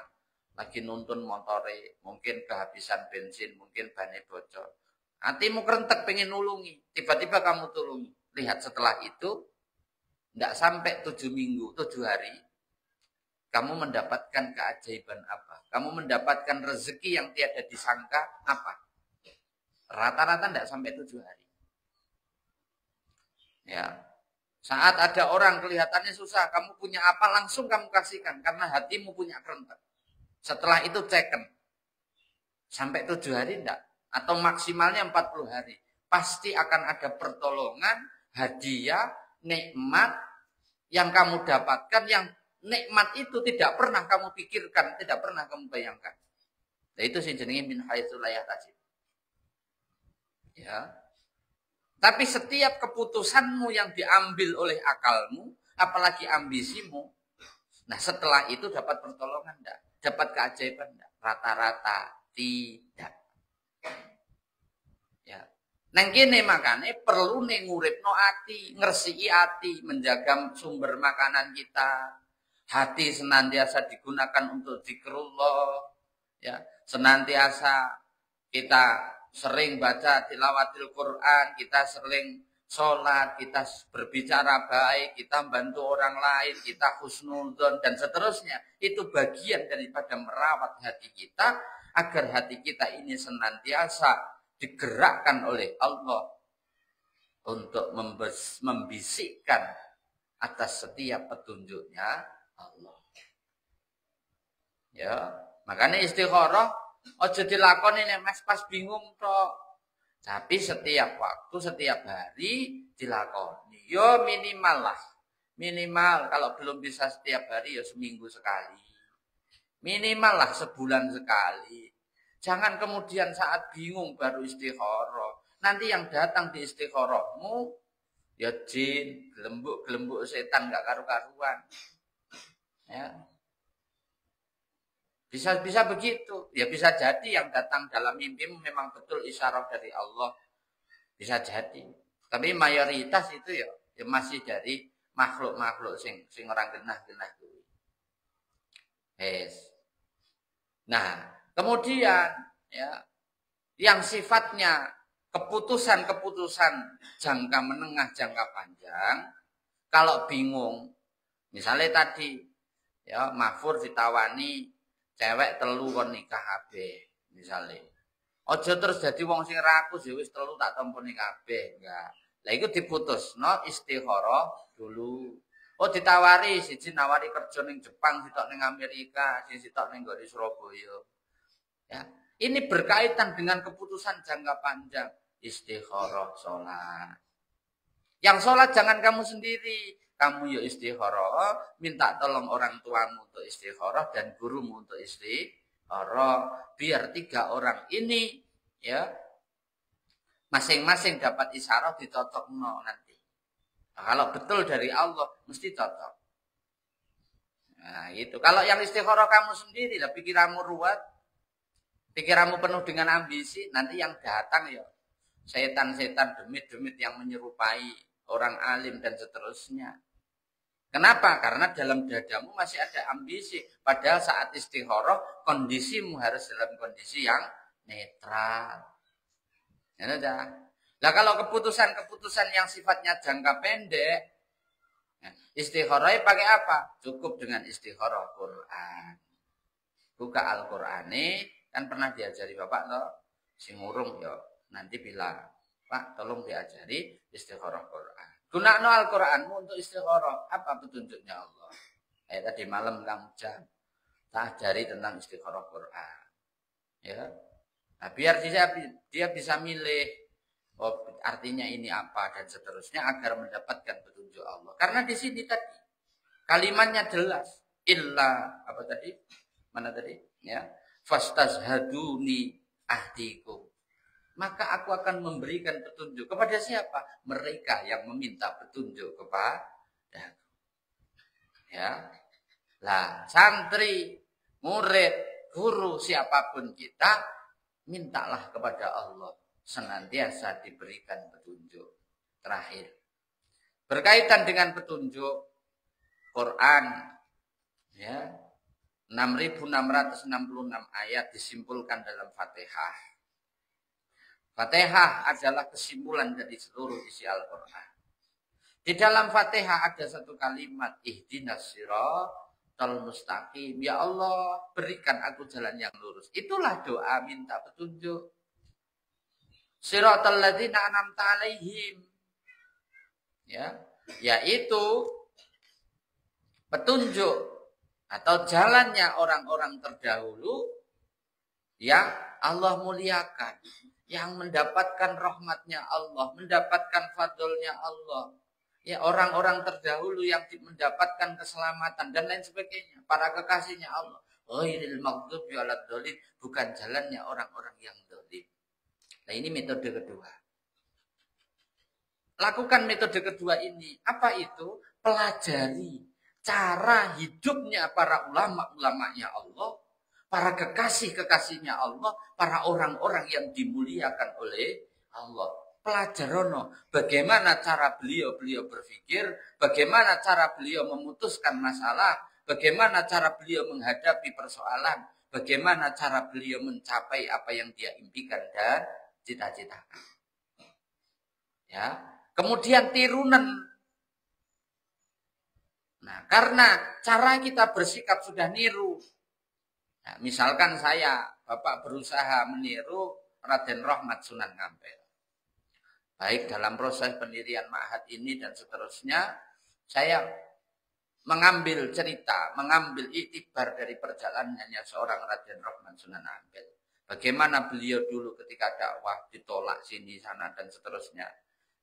Speaker 1: lagi nuntun motore, mungkin kehabisan bensin, mungkin bannya bocor. Hatimu kerentek pengen nulungi, tiba-tiba kamu tulungi. Lihat setelah itu, tidak sampai 7 minggu, 7 hari, kamu mendapatkan keajaiban apa? Kamu mendapatkan rezeki yang tiada disangka apa? Rata-rata tidak sampai 7 hari. Ya, saat ada orang kelihatannya susah, kamu punya apa langsung kamu kasihkan karena hatimu punya kerentek. Setelah itu ceken. Sampai 7 hari enggak? Atau maksimalnya 40 hari. Pasti akan ada pertolongan, hadiah, nikmat yang kamu dapatkan yang nikmat itu tidak pernah kamu pikirkan, tidak pernah kamu bayangkan. Nah, itu sih jenenge min haitsu la yahtasib. Ya. Tapi setiap keputusanmu yang diambil oleh akalmu, apalagi ambisimu, nah setelah itu dapat pertolongan enggak? Dapat keajaiban enggak? Rata-rata tidak. Ya. Nang kene makane perlu nguripno ati, ngresiki ati, menjaga sumber makanan kita. Hati senantiasa digunakan untuk zikrullah, ya. Senantiasa kita sering baca tilawatil Quran, kita sering sholat, kita berbicara baik, kita bantu orang lain, kita husnudzon dan seterusnya. Itu bagian daripada merawat hati kita agar hati kita ini senantiasa digerakkan oleh Allah untuk membisikkan atas setiap petunjuknya Allah. Ya, makanya istikharah aja dilakoni nek Mas pas bingung tok. Tapi setiap waktu, setiap hari dilakoni. Yo minimal lah. Minimal kalau belum bisa setiap hari ya seminggu sekali. Minimal lah sebulan sekali. Jangan kemudian saat bingung baru istikharah. Nanti yang datang di istikharahmu ya jin, gelembuk setan gak karu-karuan. Ya. Bisa begitu. Ya bisa jadi yang datang dalam mimpimu memang betul isyarat dari Allah. Bisa jadi. Tapi mayoritas itu ya masih dari makhluk-makhluk sing orang genah-genah kuwi. Yes. Nah, kemudian ya yang sifatnya keputusan-keputusan jangka menengah, jangka panjang, kalau bingung, misalnya tadi ya Mahfur ditawani cewek telu kon nikah kabeh misale. Aja terus dadi wong sing rakus ya wis telu tak tampuni kabeh, enggak. Lah iku diputusno istikharah dulu. Oh ditawari siji nawari kerja ning Jepang, sitok ning Amerika, sing sitok ning nggone Surabaya. Ya, ini berkaitan dengan keputusan jangka panjang, istikharah salat. Yang salat jangan kamu sendiri. Kamu ya istikharah, minta tolong orang tuamu untuk istikharah dan gurumu untuk istikharah. Biar 3 orang ini ya masing-masing dapat isyarat dicocokno nanti. Nah, kalau betul dari Allah mesti cocok. Nah, itu. Kalau yang istikharah kamu sendiri, lah pikiranmu ruwet, pikiranmu penuh dengan ambisi, nanti yang datang ya setan-setan demit-demit yang menyerupai orang alim dan seterusnya. Kenapa? Karena dalam dadamu masih ada ambisi. Padahal saat istikharah kondisimu harus dalam kondisi yang netral. Ya, nah, kalau keputusan-keputusan yang sifatnya jangka pendek, istikharah pakai apa? Cukup dengan istikharah Quran. Buka Al-Qur'ane, kan pernah diajari Bapak toh, sing urung ya nanti bilang, Pak tolong diajari istikharah Quran. Gunakan Al-Quranmu untuk istikharah. Apa petunjuknya Allah? Tadi malam Kang Ujang tak ajari tentang istikharah Quran. Ya, nah, biar dia bisa milih. Oh, artinya ini apa dan seterusnya agar mendapatkan petunjuk Allah. Karena di sini tadi kalimatnya jelas. Illa apa tadi? Mana tadi? Ya, fastazhaduni ahdikum. Maka aku akan memberikan petunjuk kepada siapa? Mereka yang meminta petunjuk kepada aku. Ya. Lah, santri, murid, guru, siapapun kita, mintalah kepada Allah senantiasa diberikan petunjuk. Terakhir, berkaitan dengan petunjuk Quran, ya, 6.666 ayat disimpulkan dalam Fatihah. Fatihah adalah kesimpulan dari seluruh isi Al-Quran. Di dalam Fatihah ada satu kalimat, ihdinas siratal mustaqim. Ya Allah, berikan aku jalan yang lurus. Itulah doa minta petunjuk. Siratal ladzina an'amta alaihim. Ya, yaitu petunjuk atau jalannya orang-orang terdahulu yang Allah muliakan, yang mendapatkan rahmatnya Allah, mendapatkan fadlnya Allah, Ya, orang-orang terdahulu yang mendapatkan keselamatan dan lain sebagainya, para kekasihnya Allah. Ghairil maghdubi waladdallin, bukan jalannya orang-orang yang zalim. Nah, ini metode kedua. Lakukan metode kedua ini. Apa itu? Pelajari cara hidupnya para ulama-ulamanya Allah, para kekasih-kekasihnya Allah, para orang-orang yang dimuliakan oleh Allah. Pelajarono bagaimana cara beliau berpikir, bagaimana cara beliau memutuskan masalah, bagaimana cara beliau menghadapi persoalan, bagaimana cara beliau mencapai apa yang dia impikan dan cita-citakan. Ya, kemudian tirunan. Nah, karena cara kita bersikap sudah niru. Nah, misalkan saya, Bapak berusaha meniru Raden Rahmat Sunan Ampel. Baik dalam proses pendirian ma'had ini dan seterusnya, saya mengambil cerita, mengambil iktibar dari perjalanannya seorang Raden Rahmat Sunan Ampel. Bagaimana beliau dulu ketika dakwah ditolak sini sana dan seterusnya.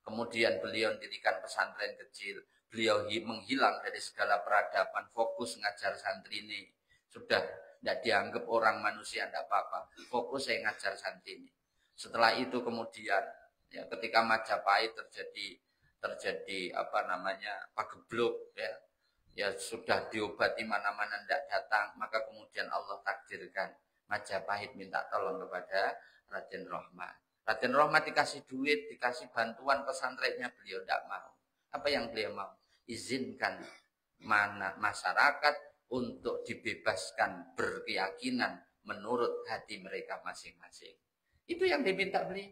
Speaker 1: Kemudian beliau mendirikan pesantren kecil, beliau menghilang dari segala peradaban, fokus ngajar santri ini. Sudah tidak dianggap orang manusia, tidak apa-apa. Fokus saya ngajar santri ini. Setelah itu kemudian ya, ketika Majapahit terjadi pagebluk ya sudah diobati mana-mana tidak datang, maka kemudian Allah takdirkan Majapahit minta tolong kepada Raden Rahmat. Raden Rahmat dikasih duit, dikasih bantuan pesantrennya, beliau tidak mau. Apa yang beliau mau? Izinkan masyarakat untuk dibebaskan berkeyakinan menurut hati mereka masing-masing. Itu yang diminta beliau.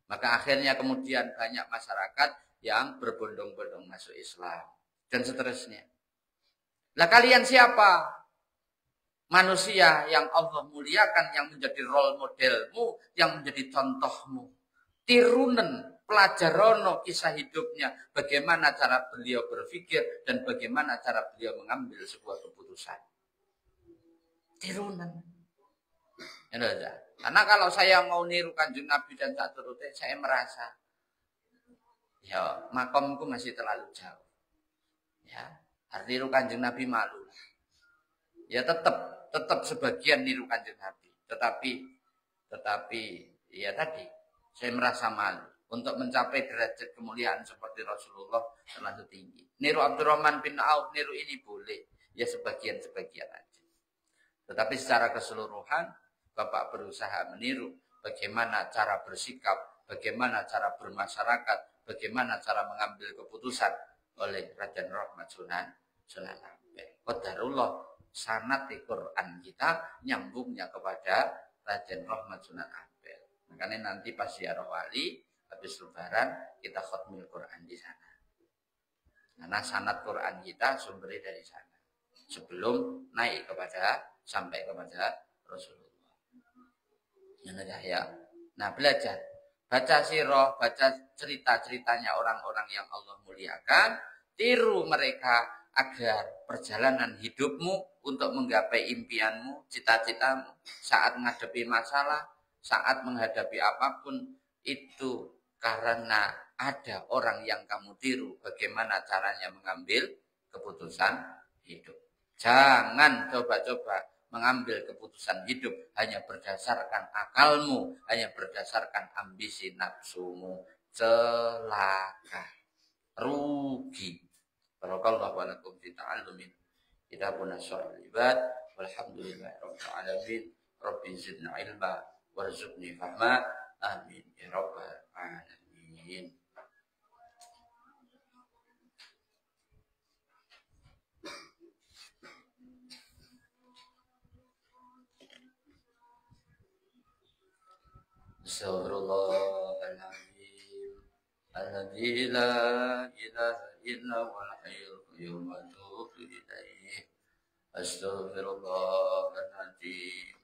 Speaker 1: Maka akhirnya kemudian banyak masyarakat yang berbondong-bondong masuk Islam. Dan seterusnya. Lah kalian siapa? Manusia yang Allah muliakan, yang menjadi role modelmu, yang menjadi contohmu. Tirunen, pelajarono kisah hidupnya. Bagaimana cara beliau berpikir dan bagaimana cara beliau mengambil sebuah keputusan. Tirunen. Ya, karena kalau saya mau niru Kanjeng Nabi dan tak turutnya, saya merasa ya makomku masih terlalu jauh. Ya, harus niru Kanjeng Nabi malu. Ya tetap sebagian niru Kanjeng Nabi, tetapi ya tadi saya merasa malu untuk mencapai derajat kemuliaan seperti Rasulullah terlalu tinggi. Niru Abdurrahman bin Auf, niru ini boleh, ya sebagian-sebagian aja. Tetapi secara keseluruhan Bapak berusaha meniru bagaimana cara bersikap, bagaimana cara bermasyarakat, bagaimana cara mengambil keputusan oleh Raden Rahmat Sunan Ampel. Qadarullah sanad Quran kita nyambungnya kepada Raden Rahmat Sunan Ampel. Makanya nanti pas ziarah wali habis lebaran kita khatmil Quran di sana. Karena sanad Quran kita sumbernya dari sana. Sebelum naik sampai kepada Rasulullah. Ya. Nah, belajar, baca sirah, baca cerita-ceritanya orang-orang yang Allah muliakan, tiru mereka agar perjalanan hidupmu untuk menggapai impianmu, cita-citamu saat menghadapi masalah, saat menghadapi apapun itu karena ada orang yang kamu tiru bagaimana caranya mengambil keputusan hidup. Jangan coba-coba mengambil keputusan hidup hanya berdasarkan akalmu, hanya berdasarkan ambisi nafsumu. Celaka, rugi. Barakallahu walakum fi ta'allumin kitabun asyarul ibad. Walhamdulillahirabbil alamin. Rabbi zidna ilma warzuqni fahma. Amin ya rabbal alamin. Astaghfirullahaladzim alladzi la ilaha illa huwal hayyul qayyum wa atubu ilaih. Astaghfirullahaladzim